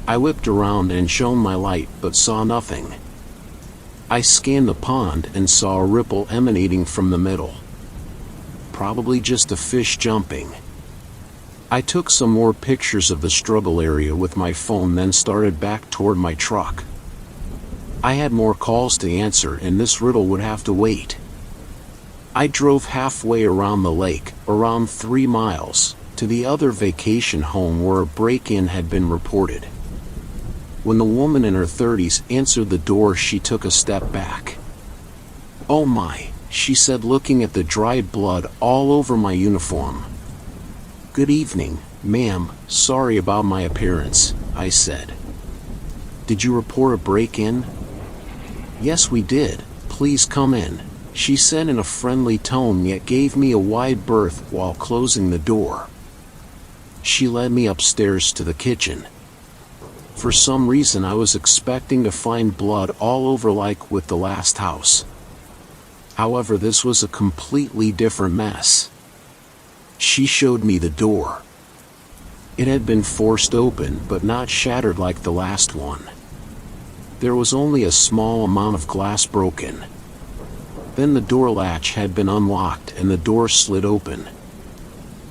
I whipped around and shone my light, but saw nothing. I scanned the pond and saw a ripple emanating from the middle. Probably just a fish jumping. I took some more pictures of the struggle area with my phone, then started back toward my truck. I had more calls to answer and this riddle would have to wait. I drove halfway around the lake, around 3 miles, to the other vacation home where a break-in had been reported. When the woman in her 30s answered the door, she took a step back. "Oh my," she said, looking at the dried blood all over my uniform. "Good evening, ma'am, sorry about my appearance," I said. "Did you report a break-in?" "Yes, we did. Please come in," she said in a friendly tone, yet gave me a wide berth while closing the door. She led me upstairs to the kitchen. For some reason I was expecting to find blood all over like with the last house. However, this was a completely different mess. She showed me the door. It had been forced open but not shattered like the last one. There was only a small amount of glass broken. Then the door latch had been unlocked and the door slid open.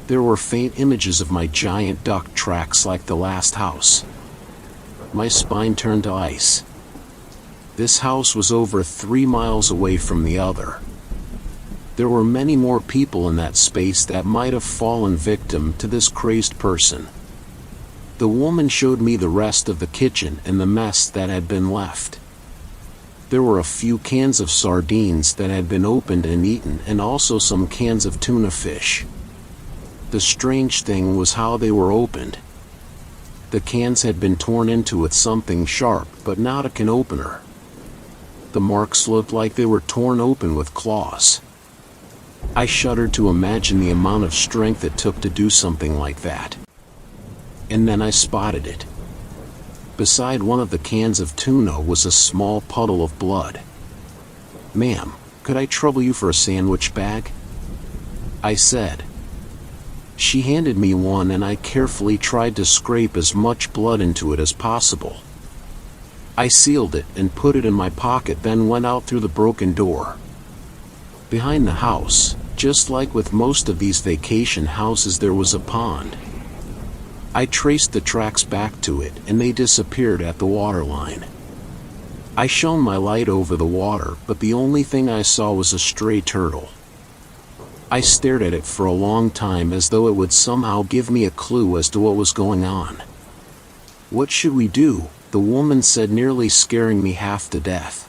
There were faint images of my giant duck tracks like the last house. My spine turned to ice. This house was over 3 miles away from the other. There were many more people in that space that might have fallen victim to this crazed person. The woman showed me the rest of the kitchen and the mess that had been left. There were a few cans of sardines that had been opened and eaten, and also some cans of tuna fish. The strange thing was how they were opened. The cans had been torn into with something sharp, but not a can opener. The marks looked like they were torn open with claws. I shuddered to imagine the amount of strength it took to do something like that. And then I spotted it. Beside one of the cans of tuna was a small puddle of blood. "Ma'am, could I trouble you for a sandwich bag?" I said. She handed me one, and I carefully tried to scrape as much blood into it as possible. I sealed it and put it in my pocket, then went out through the broken door. Behind the house, just like with most of these vacation houses, there was a pond. I traced the tracks back to it, and they disappeared at the waterline. I shone my light over the water, but the only thing I saw was a stray turtle. I stared at it for a long time, as though it would somehow give me a clue as to what was going on. "What should we do?" the woman said, nearly scaring me half to death.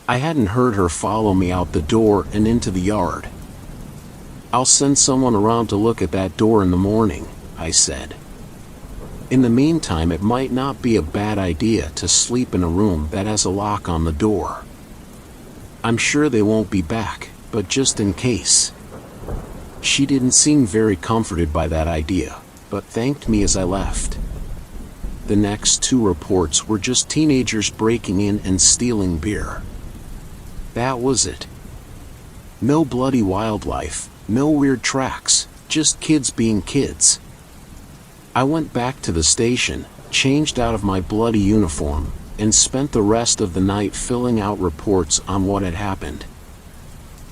I hadn't heard her follow me out the door and into the yard. "I'll send someone around to look at that door in the morning," I said. "In the meantime, it might not be a bad idea to sleep in a room that has a lock on the door. I'm sure they won't be back, but just in case." She didn't seem very comforted by that idea, but thanked me as I left. The next 2 reports were just teenagers breaking in and stealing beer. That was it. No bloody wildlife, no weird tracks, just kids being kids. I went back to the station, changed out of my bloody uniform, and spent the rest of the night filling out reports on what had happened.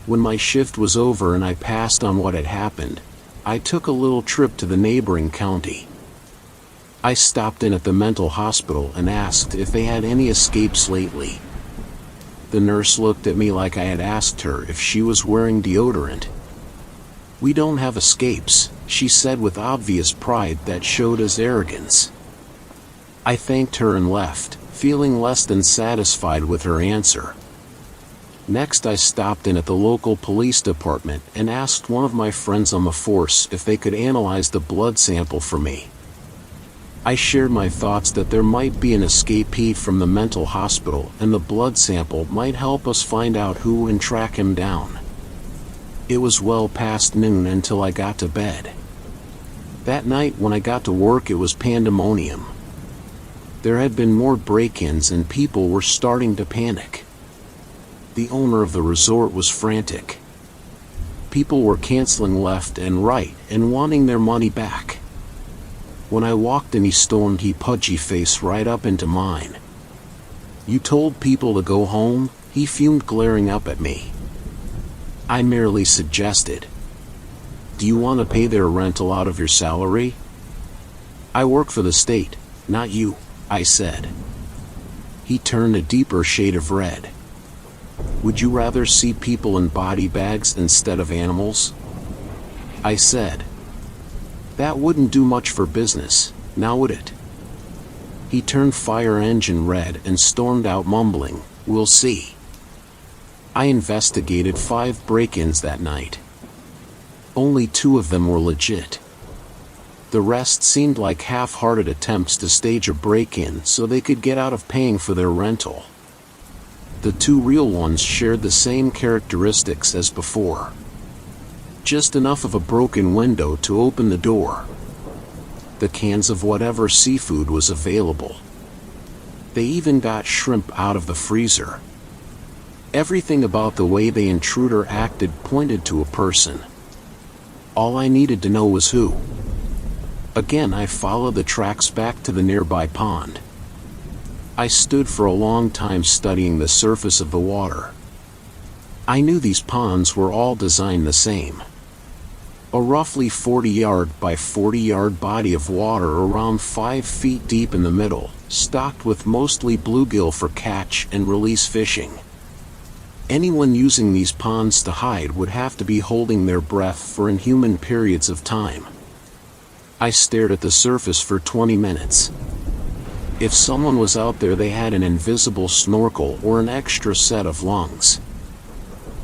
When my shift was over and I passed on what had happened, I took a little trip to the neighboring county. I stopped in at the mental hospital and asked if they had any escapes lately. The nurse looked at me like I had asked her if she was wearing deodorant. "We don't have escapes," she said with obvious pride that showed as arrogance. I thanked her and left, feeling less than satisfied with her answer. Next, I stopped in at the local police department and asked one of my friends on the force if they could analyze the blood sample for me. I shared my thoughts that there might be an escapee from the mental hospital, and the blood sample might help us find out who and track him down. It was well past noon until I got to bed. That night when I got to work, it was pandemonium. There had been more break-ins and people were starting to panic. The owner of the resort was frantic. People were canceling left and right and wanting their money back. When I walked in, he stormed his pudgy face right up into mine. "You told people to go home?" he fumed, glaring up at me. I merely suggested, "Do you want to pay their rental out of your salary?" "I work for the state, not you," I said. He turned a deeper shade of red. "Would you rather see people in body bags instead of animals?" I said. "That wouldn't do much for business, now would it?" He turned fire engine red and stormed out, mumbling, "We'll see." I investigated 5 break-ins that night. Only 2 of them were legit. The rest seemed like half-hearted attempts to stage a break-in so they could get out of paying for their rental. The 2 real ones shared the same characteristics as before. Just enough of a broken window to open the door. The cans of whatever seafood was available. They even got shrimp out of the freezer. Everything about the way the intruder acted pointed to a person. All I needed to know was who. Again, I followed the tracks back to the nearby pond. I stood for a long time studying the surface of the water. I knew these ponds were all designed the same. A roughly 40-yard by 40-yard body of water around 5 feet deep in the middle, stocked with mostly bluegill for catch and release fishing. Anyone using these ponds to hide would have to be holding their breath for inhuman periods of time. I stared at the surface for 20 minutes. If someone was out there, they had an invisible snorkel or an extra set of lungs.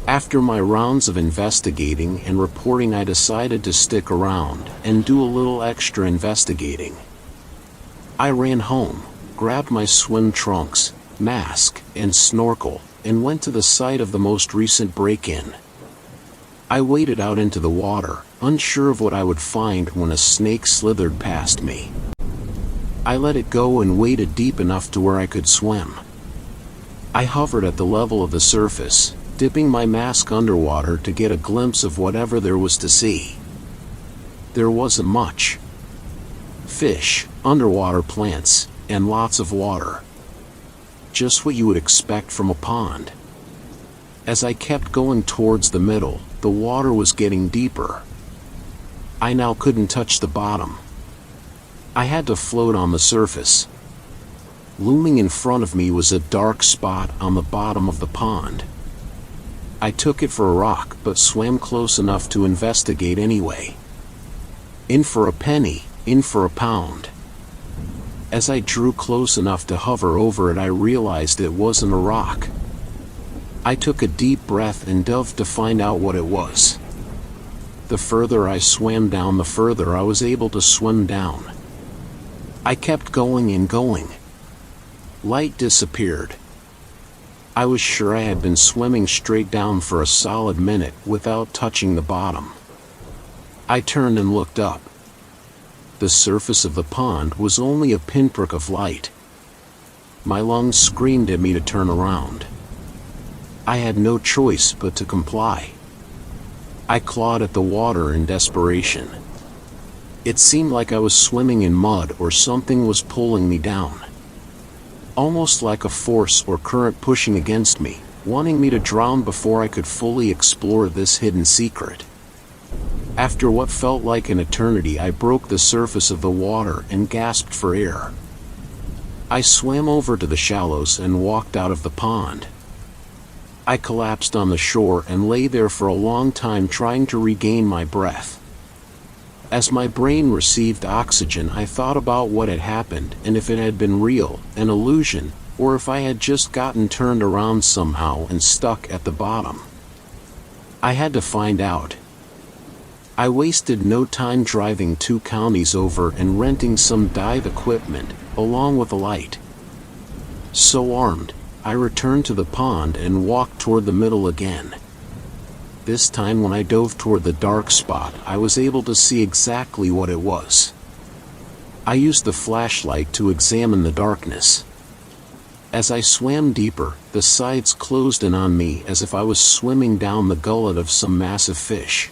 After my rounds of investigating and reporting, I decided to stick around and do a little extra investigating. I ran home, grabbed my swim trunks, mask, and snorkel, and went to the site of the most recent break-in. I waded out into the water, unsure of what I would find when a snake slithered past me. I let it go and waded deep enough to where I could swim. I hovered at the level of the surface, dipping my mask underwater to get a glimpse of whatever there was to see. There wasn't much. Fish, underwater plants, and lots of water. Just what you would expect from a pond. As I kept going towards the middle, the water was getting deeper. I now couldn't touch the bottom. I had to float on the surface. Looming in front of me was a dark spot on the bottom of the pond. I took it for a rock, but swam close enough to investigate anyway. In for a penny, in for a pound. As I drew close enough to hover over it, I realized it wasn't a rock. I took a deep breath and dove to find out what it was. The further I swam down, the further I was able to swim down. I kept going and going. Light disappeared. I was sure I had been swimming straight down for a solid minute without touching the bottom. I turned and looked up. The surface of the pond was only a pinprick of light. My lungs screamed at me to turn around. I had no choice but to comply. I clawed at the water in desperation. It seemed like I was swimming in mud or something was pulling me down. Almost like a force or current pushing against me, wanting me to drown before I could fully explore this hidden secret. After what felt like an eternity, I broke the surface of the water and gasped for air. I swam over to the shallows and walked out of the pond. I collapsed on the shore and lay there for a long time trying to regain my breath. As my brain received oxygen, I thought about what had happened and if it had been real, an illusion, or if I had just gotten turned around somehow and stuck at the bottom. I had to find out. I wasted no time driving 2 counties over and renting some dive equipment, along with a light. So armed, I returned to the pond and walked toward the middle again. This time when I dove toward the dark spot, I was able to see exactly what it was. I used the flashlight to examine the darkness. As I swam deeper, the sides closed in on me as if I was swimming down the gullet of some massive fish.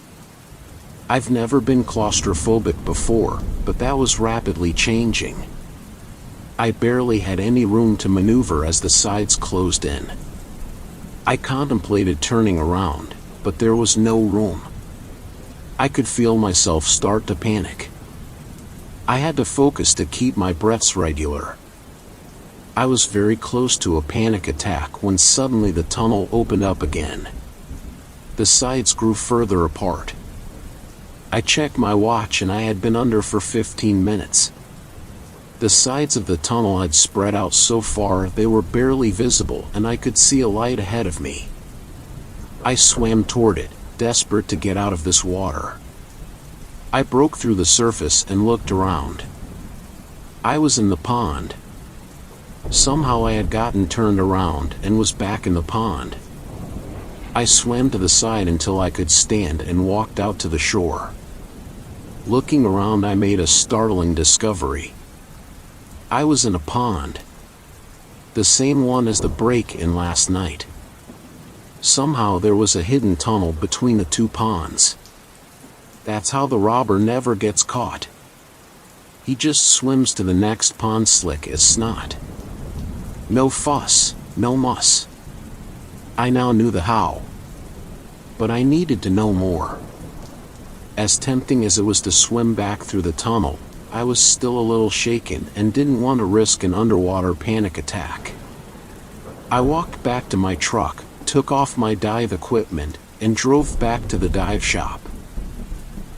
I've never been claustrophobic before, but that was rapidly changing. I barely had any room to maneuver as the sides closed in. I contemplated turning around, but there was no room. I could feel myself start to panic. I had to focus to keep my breaths regular. I was very close to a panic attack when suddenly the tunnel opened up again. The sides grew further apart. I checked my watch and I had been under for 15 minutes. The sides of the tunnel had spread out so far they were barely visible and I could see a light ahead of me. I swam toward it, desperate to get out of this water. I broke through the surface and looked around. I was in the pond. Somehow I had gotten turned around and was back in the pond. I swam to the side until I could stand and walked out to the shore. Looking around, I made a startling discovery. I was in a pond. The same one as the break-in last night. Somehow there was a hidden tunnel between the 2 ponds. That's how the robber never gets caught. He just swims to the next pond slick as snot. No fuss, no muss. I now knew the how. But I needed to know more. As tempting as it was to swim back through the tunnel, I was still a little shaken and didn't want to risk an underwater panic attack. I walked back to my truck, took off my dive equipment, and drove back to the dive shop.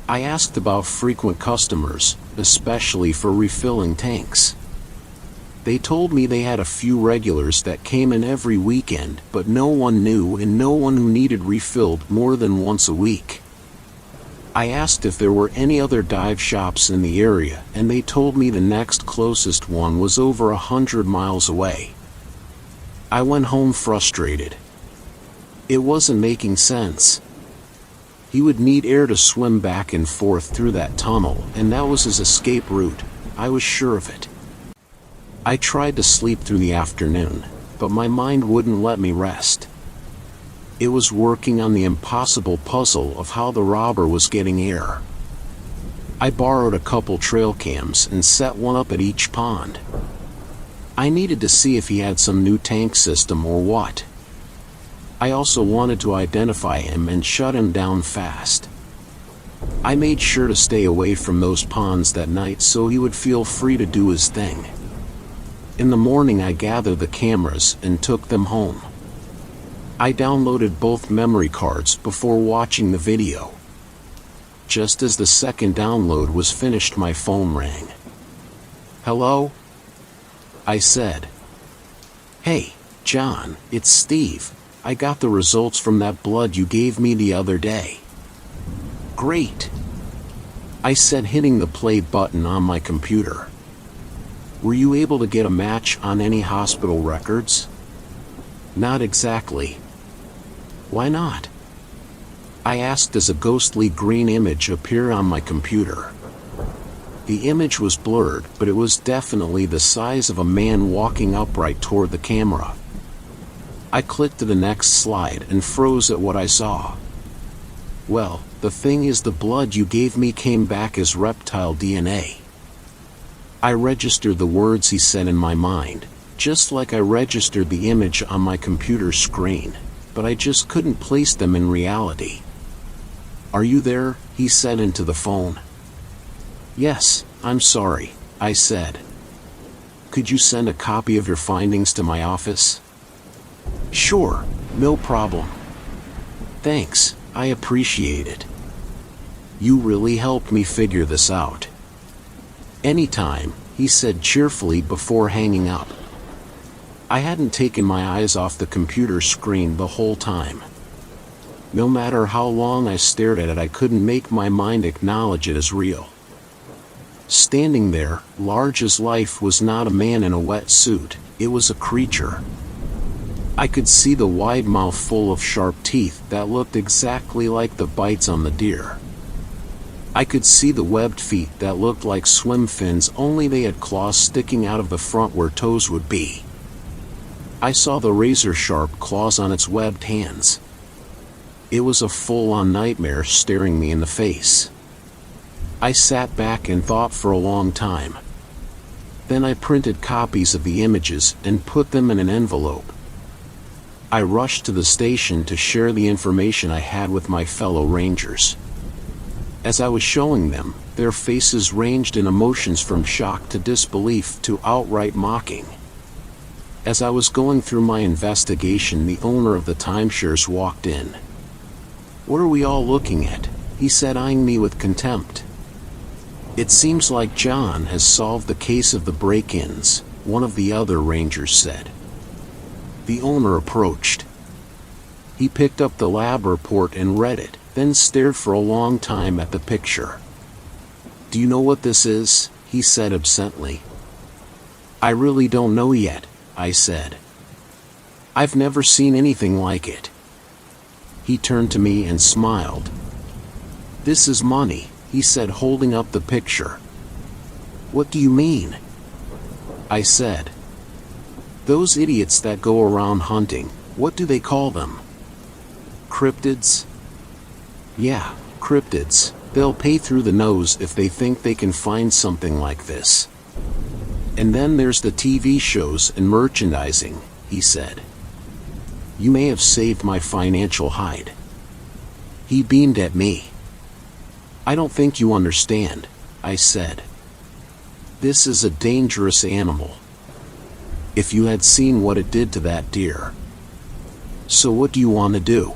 I asked about frequent customers, especially for refilling tanks. They told me they had a few regulars that came in every weekend, but no one new and no one who needed refilled more than once a week. I asked if there were any other dive shops in the area, and they told me the next closest one was over 100 miles away. I went home frustrated. It wasn't making sense. He would need air to swim back and forth through that tunnel, and that was his escape route. I was sure of it. I tried to sleep through the afternoon, but my mind wouldn't let me rest. It was working on the impossible puzzle of how the robber was getting air. I borrowed a couple trail cams and set one up at each pond. I needed to see if he had some new tank system or what. I also wanted to identify him and shut him down fast. I made sure to stay away from those ponds that night so he would feel free to do his thing. In the morning I gathered the cameras and took them home. I downloaded both memory cards before watching the video. Just as the second download was finished, my phone rang. "Hello?" I said. "Hey, John, it's Steve. I got the results from that blood you gave me the other day." "Great," I said, hitting the play button on my computer. "Were you able to get a match on any hospital records?" "Not exactly." "Why not?" I asked as a ghostly green image appeared on my computer. The image was blurred, but it was definitely the size of a man walking upright toward the camera. I clicked to the next slide and froze at what I saw. "Well, the thing is, the blood you gave me came back as reptile DNA." I registered the words he said in my mind, just like I registered the image on my computer screen, but I just couldn't place them in reality. "Are you there?" he said into the phone. "Yes, I'm sorry," I said. "Could you send a copy of your findings to my office?" "Sure, no problem." "Thanks, I appreciate it. You really helped me figure this out." "Anytime," he said cheerfully before hanging up. I hadn't taken my eyes off the computer screen the whole time. No matter how long I stared at it, I couldn't make my mind acknowledge it as real. Standing there, large as life, was not a man in a wetsuit, it was a creature. I could see the wide mouth full of sharp teeth that looked exactly like the bites on the deer. I could see the webbed feet that looked like swim fins, only they had claws sticking out of the front where toes would be. I saw the razor-sharp claws on its webbed hands. It was a full-on nightmare staring me in the face. I sat back and thought for a long time. Then I printed copies of the images and put them in an envelope. I rushed to the station to share the information I had with my fellow rangers. As I was showing them, their faces ranged in emotions from shock to disbelief to outright mocking. As I was going through my investigation, the owner of the timeshares walked in. "What are we all looking at?" he said, eyeing me with contempt. "It seems like John has solved the case of the break-ins," one of the other rangers said. The owner approached. He picked up the lab report and read it, then stared for a long time at the picture. "Do you know what this is?" he said absently. "I really don't know yet," I said. "I've never seen anything like it." He turned to me and smiled. "This is money," he said, holding up the picture. "What do you mean?" I said. "Those idiots that go around hunting, what do they call them?" "Cryptids?" "Yeah, cryptids. They'll pay through the nose if they think they can find something like this. And then there's the TV shows and merchandising," he said. "You may have saved my financial hide." He beamed at me. "I don't think you understand," I said. "This is a dangerous animal. If you had seen what it did to that deer." "So what do you want to do?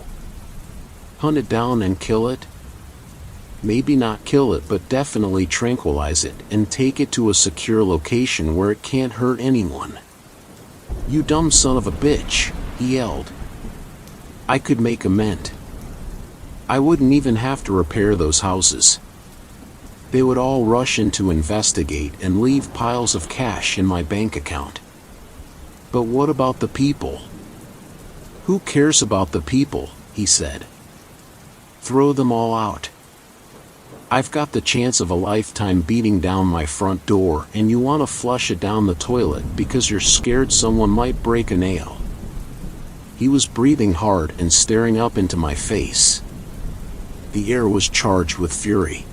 Hunt it down and kill it?" Maybe not kill it, but definitely tranquilize it and take it to a secure location where it can't hurt anyone. You dumb son of a bitch, he yelled. I could make a mint. I wouldn't even have to repair those houses. They would all rush in to investigate and leave piles of cash in my bank account. But what about the people? Who cares about the people, he said. Throw them all out. I've got the chance of a lifetime beating down my front door, and you want to flush it down the toilet because you're scared someone might break a nail. He was breathing hard and staring up into my face. The air was charged with fury.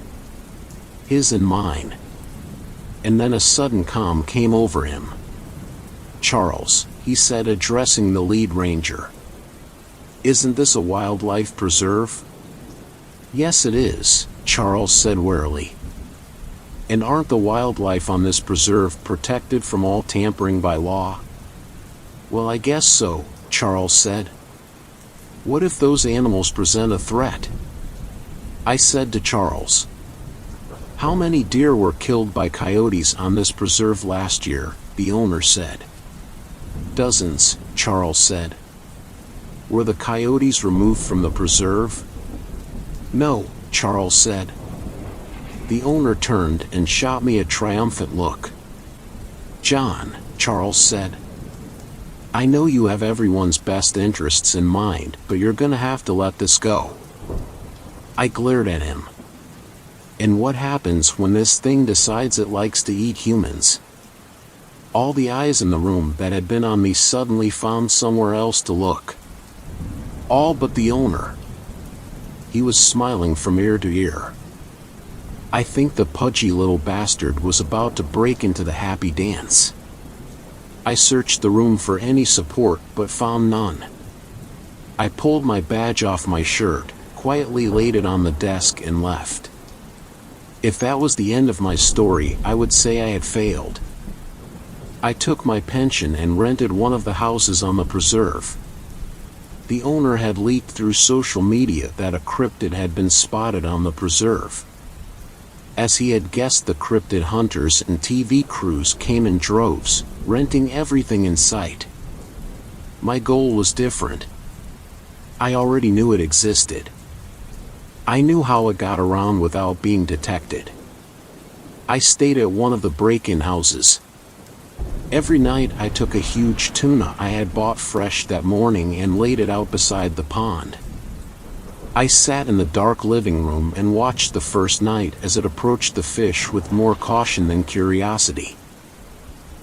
His and mine. And then a sudden calm came over him. Charles, he said, addressing the lead ranger. Isn't this a wildlife preserve? Yes, it is, Charles said warily. And aren't the wildlife on this preserve protected from all tampering by law? Well, I guess so, Charles said. What if those animals present a threat? I said to Charles. How many deer were killed by coyotes on this preserve last year? The owner said. Dozens, Charles said. Were the coyotes removed from the preserve? No, Charles said. The owner turned and shot me a triumphant look. John, Charles said. I know you have everyone's best interests in mind, but you're gonna have to let this go. I glared at him. And what happens when this thing decides it likes to eat humans? All the eyes in the room that had been on me suddenly found somewhere else to look. All but the owner. He was smiling from ear to ear. I think the pudgy little bastard was about to break into the happy dance. I searched the room for any support, but found none. I pulled my badge off my shirt, quietly laid it on the desk, and left. If that was the end of my story, I would say I had failed. I took my pension and rented one of the houses on the preserve. The owner had leaked through social media that a cryptid had been spotted on the preserve. As he had guessed, the cryptid hunters and TV crews came in droves, renting everything in sight. My goal was different. I already knew it existed. I knew how it got around without being detected. I stayed at one of the break-in houses. Every night I took a huge tuna I had bought fresh that morning and laid it out beside the pond. I sat in the dark living room and watched the first night as it approached the fish with more caution than curiosity.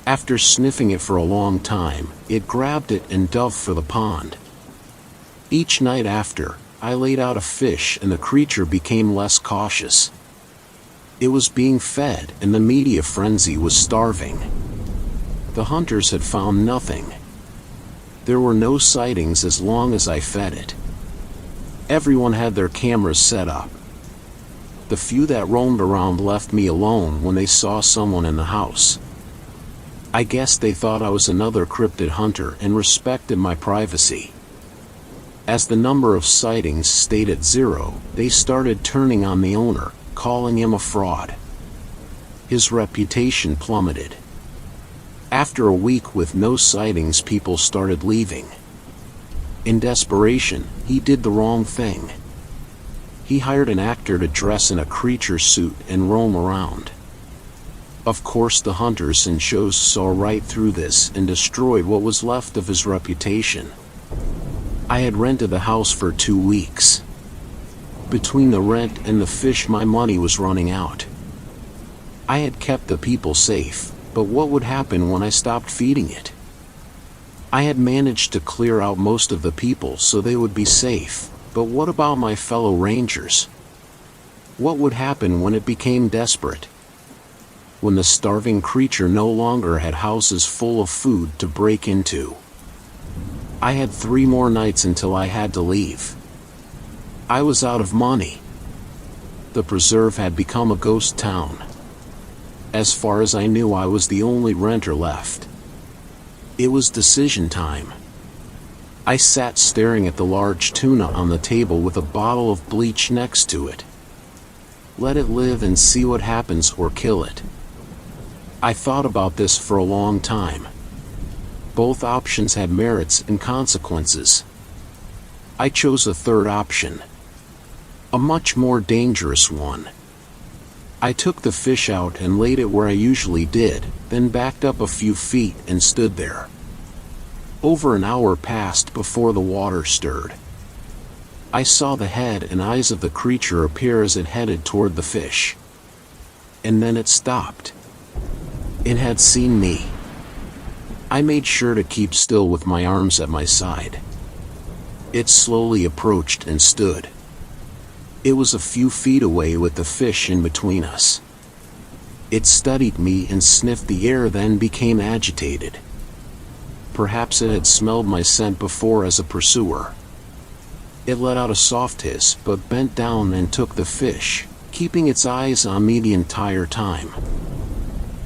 After sniffing it for a long time, it grabbed it and dove for the pond. Each night after, I laid out a fish and the creature became less cautious. It was being fed and the media frenzy was starving. The hunters had found nothing. There were no sightings as long as I fed it. Everyone had their cameras set up. The few that roamed around left me alone when they saw someone in the house. I guess they thought I was another cryptid hunter and respected my privacy. As the number of sightings stayed at 0, they started turning on the owner, calling him a fraud. His reputation plummeted. After a week with no sightings, people started leaving. In desperation, he did the wrong thing. He hired an actor to dress in a creature suit and roam around. Of course, the hunters and shows saw right through this and destroyed what was left of his reputation. I had rented the house for 2 weeks. Between the rent and the fish, my money was running out. I had kept the people safe, but what would happen when I stopped feeding it? I had managed to clear out most of the people so they would be safe, but what about my fellow rangers? What would happen when it became desperate? When the starving creature no longer had houses full of food to break into? I had 3 more nights until I had to leave. I was out of money. The preserve had become a ghost town. As far as I knew, I was the only renter left. It was decision time. I sat staring at the large tuna on the table with a bottle of bleach next to it. let it live and see what happens, or kill it. I thought about this for a long time. Both options had merits and consequences. I chose a third option. A much more dangerous one. I took the fish out and laid it where I usually did, then backed up a few feet and stood there. Over an hour passed before the water stirred. I saw the head and eyes of the creature appear as it headed toward the fish. And then it stopped. It had seen me. I made sure to keep still with my arms at my side. It slowly approached and stood. It was a few feet away with the fish in between us. It studied me and sniffed the air, then became agitated. Perhaps it had smelled my scent before as a pursuer. It let out a soft hiss but bent down and took the fish, keeping its eyes on me the entire time.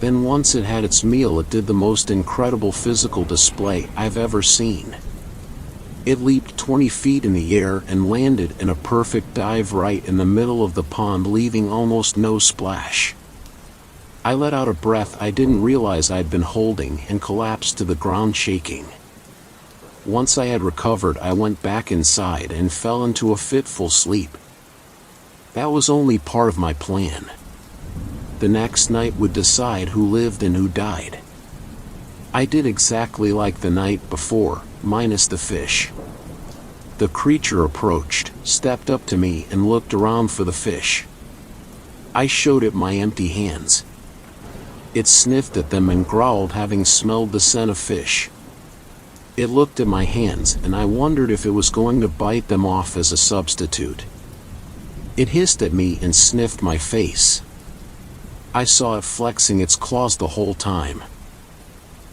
Then once it had its meal, it did the most incredible physical display I've ever seen. It leaped 20 feet in the air and landed in a perfect dive right in the middle of the pond, leaving almost no splash. I let out a breath I didn't realize I'd been holding and collapsed to the ground shaking. Once I had recovered, I went back inside and fell into a fitful sleep. That was only part of my plan. The next night would decide who lived and who died. I did exactly like the night before, minus the fish. The creature approached, stepped up to me and looked around for the fish. I showed it my empty hands. It sniffed at them and growled, having smelled the scent of fish. It looked at my hands and I wondered if it was going to bite them off as a substitute. It hissed at me and sniffed my face. I saw it flexing its claws the whole time.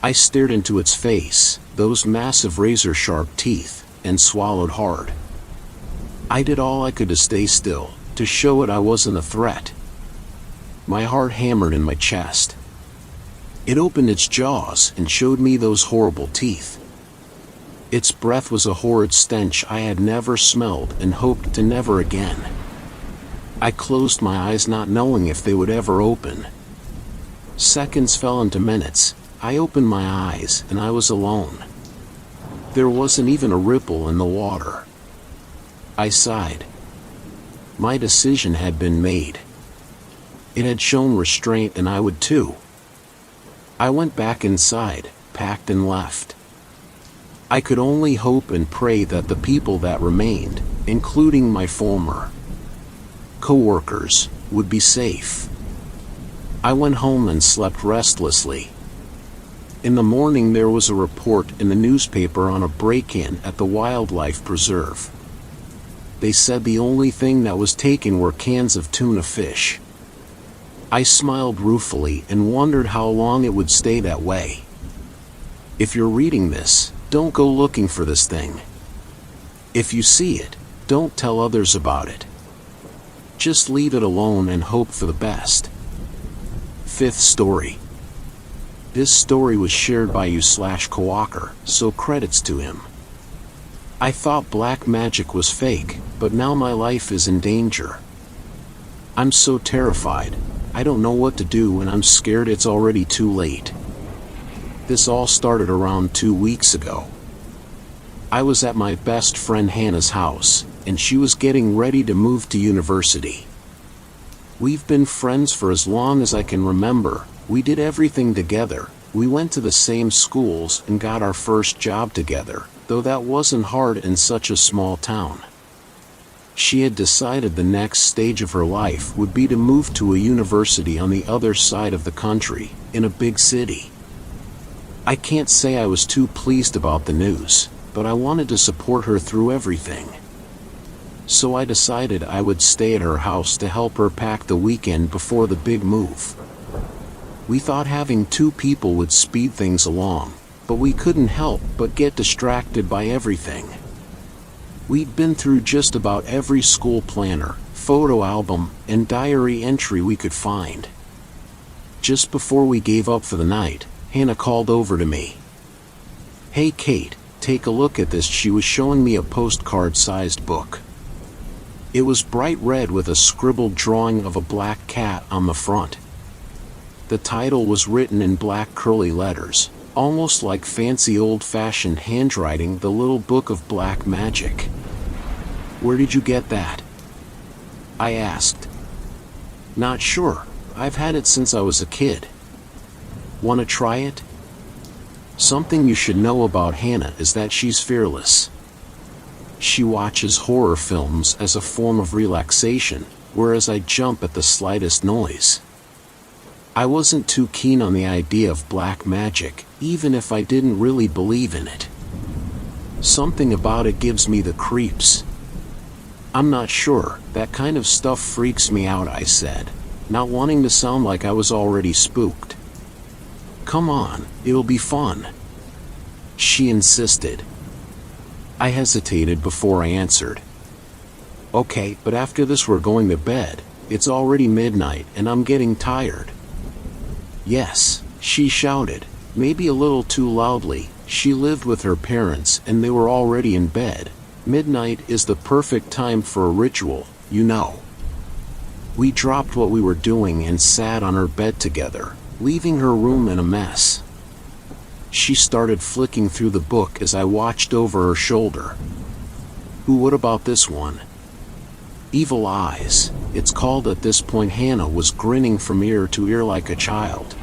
I stared into its face, those massive razor-sharp teeth, and swallowed hard. I did all I could to stay still, to show it I wasn't a threat. My heart hammered in my chest. It opened its jaws and showed me those horrible teeth. Its breath was a horrid stench I had never smelled and hoped to never again. I closed my eyes, not knowing if they would ever open. Seconds fell into minutes. I opened my eyes and I was alone. There wasn't even a ripple in the water. I sighed. My decision had been made. It had shown restraint and I would too. I went back inside, packed and left. I could only hope and pray that the people that remained, including my former co-workers, would be safe. I went home and slept restlessly. In the morning there was a report in the newspaper on a break-in at the wildlife preserve. They said the only thing that was taken were cans of tuna fish. I smiled ruefully and wondered how long it would stay that way. If you're reading this, don't go looking for this thing. If you see it, don't tell others about it. Just leave it alone and hope for the best. Fifth story. This story was shared by you/Kawalker, so credits to him. I thought black magic was fake, but now my life is in danger. I'm so terrified. I don't know what to do and I'm scared it's already too late. This all started around 2 weeks ago. I was at my best friend Hannah's house, and she was getting ready to move to university. We've been friends for as long as I can remember. We did everything together. We went to the same schools and got our first job together, though that wasn't hard in such a small town. She had decided the next stage of her life would be to move to a university on the other side of the country, in a big city. I can't say I was too pleased about the news, but I wanted to support her through everything. So I decided I would stay at her house to help her pack the weekend before the big move. We thought having 2 people would speed things along, but we couldn't help but get distracted by everything. We'd been through just about every school planner, photo album, and diary entry we could find. Just before we gave up for the night, Hannah called over to me. "Hey Kate, take a look at this." She was showing me a postcard-sized book. It was bright red with a scribbled drawing of a black cat on the front. The title was written in black curly letters, almost like fancy old-fashioned handwriting, The Little Book of Black Magic. "Where did you get that?" I asked. "Not sure. I've had it since I was a kid." "Want to try it?" Something you should know about Hannah is that she's fearless. She watches horror films as a form of relaxation, whereas I jump at the slightest noise. I wasn't too keen on the idea of black magic, even if I didn't really believe in it. Something about it gives me the creeps. "I'm not sure, that kind of stuff freaks me out," I said, not wanting to sound like I was already spooked. "Come on, it'll be fun," she insisted. I hesitated before I answered. "Okay, but after this we're going to bed. It's already midnight and I'm getting tired." "Yes," she shouted, maybe a little too loudly. She lived with her parents and they were already in bed. Midnight is the perfect time for a ritual, you know. We dropped what we were doing and sat on her bed together, leaving her room in a mess. She started flicking through the book as I watched over her shoulder. "What about this one?" "Evil Eyes, it's called." At this point Hannah was grinning from ear to ear like a child.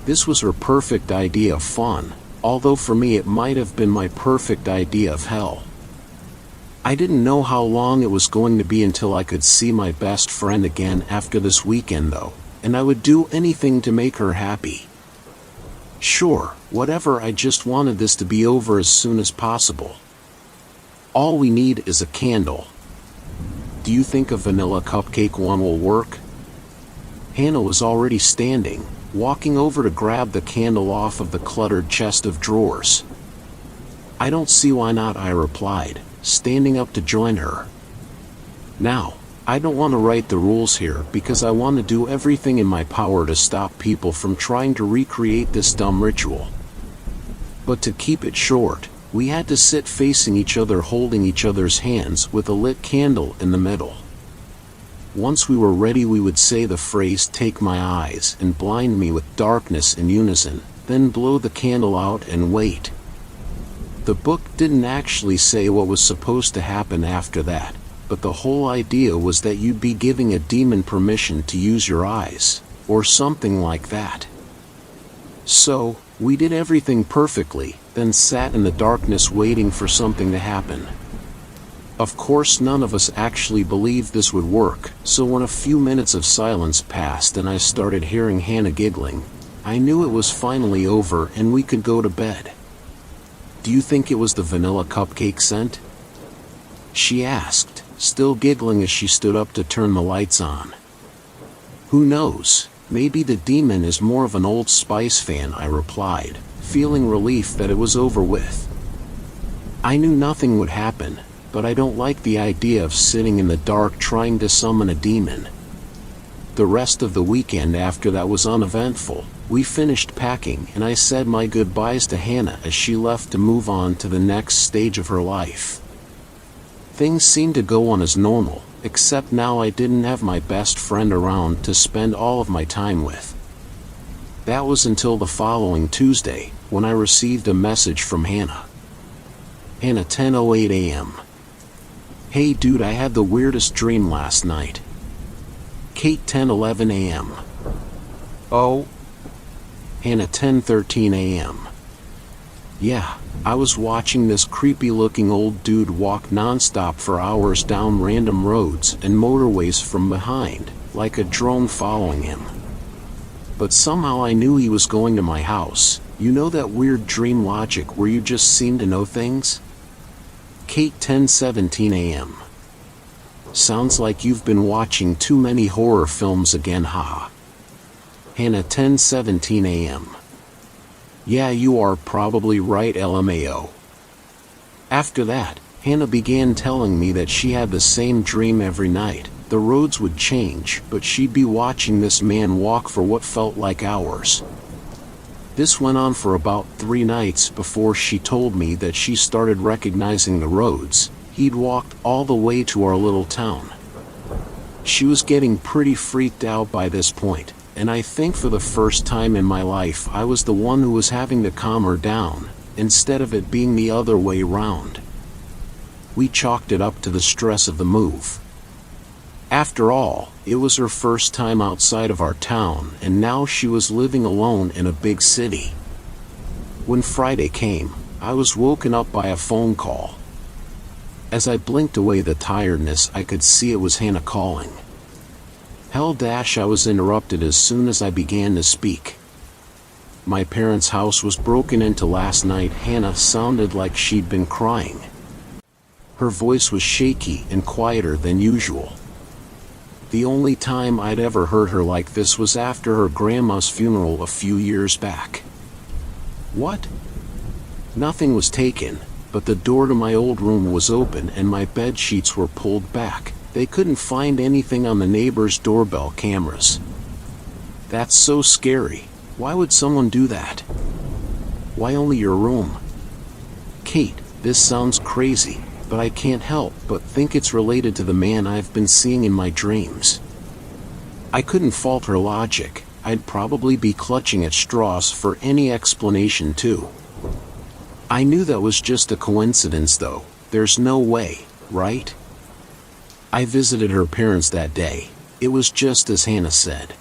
This was her perfect idea of fun, although for me it might have been my perfect idea of hell. I didn't know how long it was going to be until I could see my best friend again after this weekend though, and I would do anything to make her happy. Sure, whatever, I just wanted this to be over as soon as possible. "All we need is a candle. Do you think a vanilla cupcake one will work?" Hannah was already standing, walking over to grab the candle off of the cluttered chest of drawers. "I don't see why not," I replied, standing up to join her. "Now, I don't want to write the rules here because I want to do everything in my power to stop people from trying to recreate this dumb ritual. But to keep it short, we had to sit facing each other holding each other's hands with a lit candle in the middle. Once we were ready we would say the phrase 'take my eyes and blind me with darkness' in unison, then blow the candle out and wait. The book didn't actually say what was supposed to happen after that, but the whole idea was that you'd be giving a demon permission to use your eyes, or something like that. So, we did everything perfectly, then sat in the darkness waiting for something to happen. Of course none of us actually believed this would work, so when a few minutes of silence passed and I started hearing Hannah giggling, I knew it was finally over and we could go to bed. "Do you think it was the vanilla cupcake scent?" she asked, still giggling as she stood up to turn the lights on. "Who knows, maybe the demon is more of an Old Spice fan," I replied, feeling relief that it was over with. I knew nothing would happen, but I don't like the idea of sitting in the dark trying to summon a demon. The rest of the weekend after that was uneventful. We finished packing and I said my goodbyes to Hannah as she left to move on to the next stage of her life. Things seemed to go on as normal, except now I didn't have my best friend around to spend all of my time with. That was until the following Tuesday, when I received a message from Hannah. Hannah, 10:08 a.m. "Hey dude, I had the weirdest dream last night." Kate, 10:11 a.m. "Oh?" Hannah, 10:13 a.m. "Yeah, I was watching this creepy-looking old dude walk non-stop for hours down random roads and motorways from behind, like a drone following him. But somehow I knew he was going to my house. You know that weird dream logic where you just seem to know things?" Kate, 10:17 a.m. "Sounds like you've been watching too many horror films again, haha." Hannah, 10:17 a.m. "Yeah, you are probably right, LMAO." After that, Hannah began telling me that she had the same dream every night. The roads would change, but she'd be watching this man walk for what felt like hours. This went on for about 3 nights before she told me that she started recognizing the roads, He'd walked all the way to our little town. She was getting pretty freaked out by this point, and I think for the first time in my life I was the one who was having to calm her down, instead of it being the other way round. We chalked it up to the stress of the move. After all, it was her first time outside of our town, and now she was living alone in a big city. When Friday came, I was woken up by a phone call. As I blinked away the tiredness, I could see it was Hannah calling. I was interrupted as soon as I began to speak. My parents' house was broken into last night. Hannah sounded like she'd been crying. Her voice was shaky and quieter than usual. The only time I'd ever heard her like this was after her grandma's funeral a few years back. What? Nothing was taken, but the door to my old room was open and my bed sheets were pulled back. They couldn't find anything on the neighbor's doorbell cameras. That's so scary. Why would someone do that? Why only your room? Kate, this sounds crazy, but I can't help but think it's related to the man I've been seeing in my dreams. I couldn't fault her logic. I'd probably be clutching at straws for any explanation too. I knew that was just a coincidence though. There's no way, right? I visited her parents that day. It was just as Hannah said.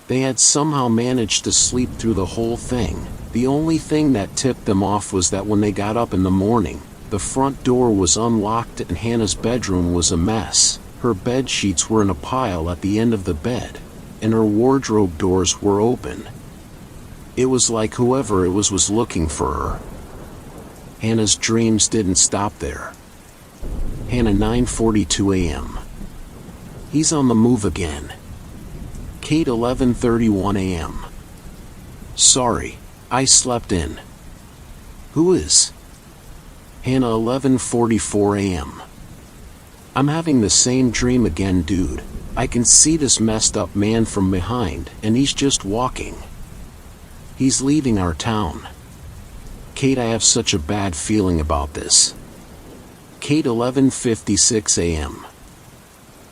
They had somehow managed to sleep through the whole thing. The only thing that tipped them off was that when they got up in the morning, the front door was unlocked and Hannah's bedroom was a mess. Her bed sheets were in a pile at the end of the bed, and her wardrobe doors were open. It was like whoever it was looking for her. Hannah's dreams didn't stop there. Hannah, 9:42 a.m. He's on the move again. Kate, 11:31 a.m. Sorry, I slept in. Who is? Hannah, 11:44 a.m. I'm having the same dream again, dude. I can see this messed up man from behind, and he's just walking. He's leaving our town. Kate, I have such a bad feeling about this. Kate, 11:56 a.m.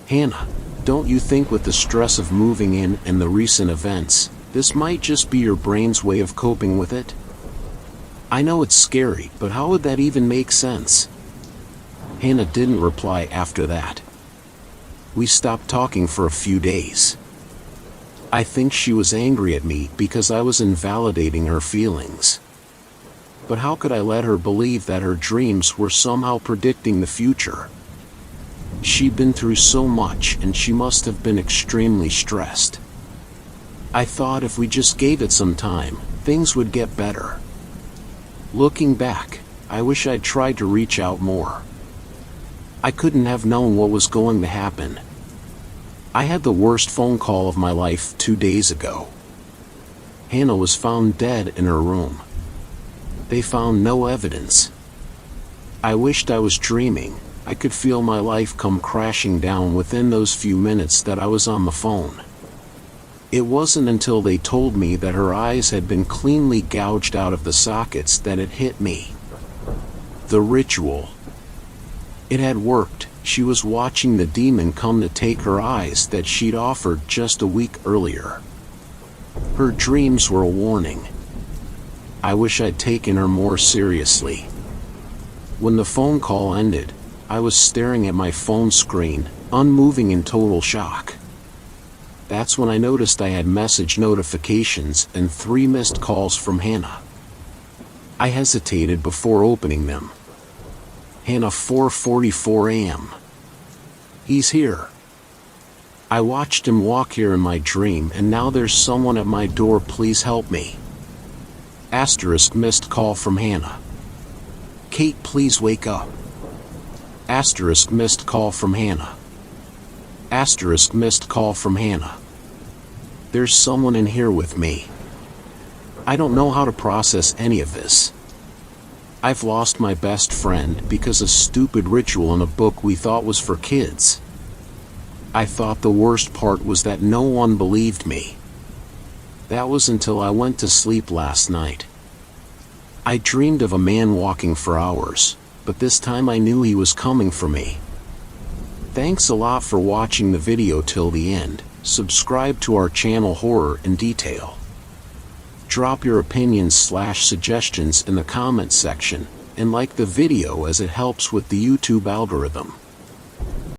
Hannah, don't you think with the stress of moving in and the recent events, this might just be your brain's way of coping with it? I know it's scary, but how would that even make sense? Hannah didn't reply after that. We stopped talking for a few days. I think she was angry at me because I was invalidating her feelings. But how could I let her believe that her dreams were somehow predicting the future? She'd been through so much and she must have been extremely stressed. I thought if we just gave it some time, things would get better. Looking back, I wish I'd tried to reach out more. I couldn't have known what was going to happen. I had the worst phone call of my life 2 days ago. Hannah was found dead in her room. They found no evidence. I wished I was dreaming. I could feel my life come crashing down within those few minutes that I was on the phone. It wasn't until they told me that her eyes had been cleanly gouged out of the sockets that it hit me. The ritual. It had worked. She was watching the demon come to take her eyes that she'd offered just a week earlier. Her dreams were a warning. I wish I'd taken her more seriously. When the phone call ended, I was staring at my phone screen, unmoving in total shock. That's when I noticed I had message notifications and 3 missed calls from Hannah. I hesitated before opening them. Hannah, 4:44 a.m. He's here. I watched him walk here in my dream and now there's someone at my door, please help me. Asterisk missed call from Hannah. Kate, please wake up. Asterisk missed call from Hannah. Asterisk missed call from Hannah. There's someone in here with me. I don't know how to process any of this. I've lost my best friend because a stupid ritual in a book we thought was for kids. I thought the worst part was that no one believed me. That was until I went to sleep last night. I dreamed of a man walking for hours, but this time I knew he was coming for me. Thanks a lot for watching the video till the end. Subscribe to our channel Horror in Detail. Drop your opinions/suggestions in the comments section, and like the video as it helps with the YouTube algorithm.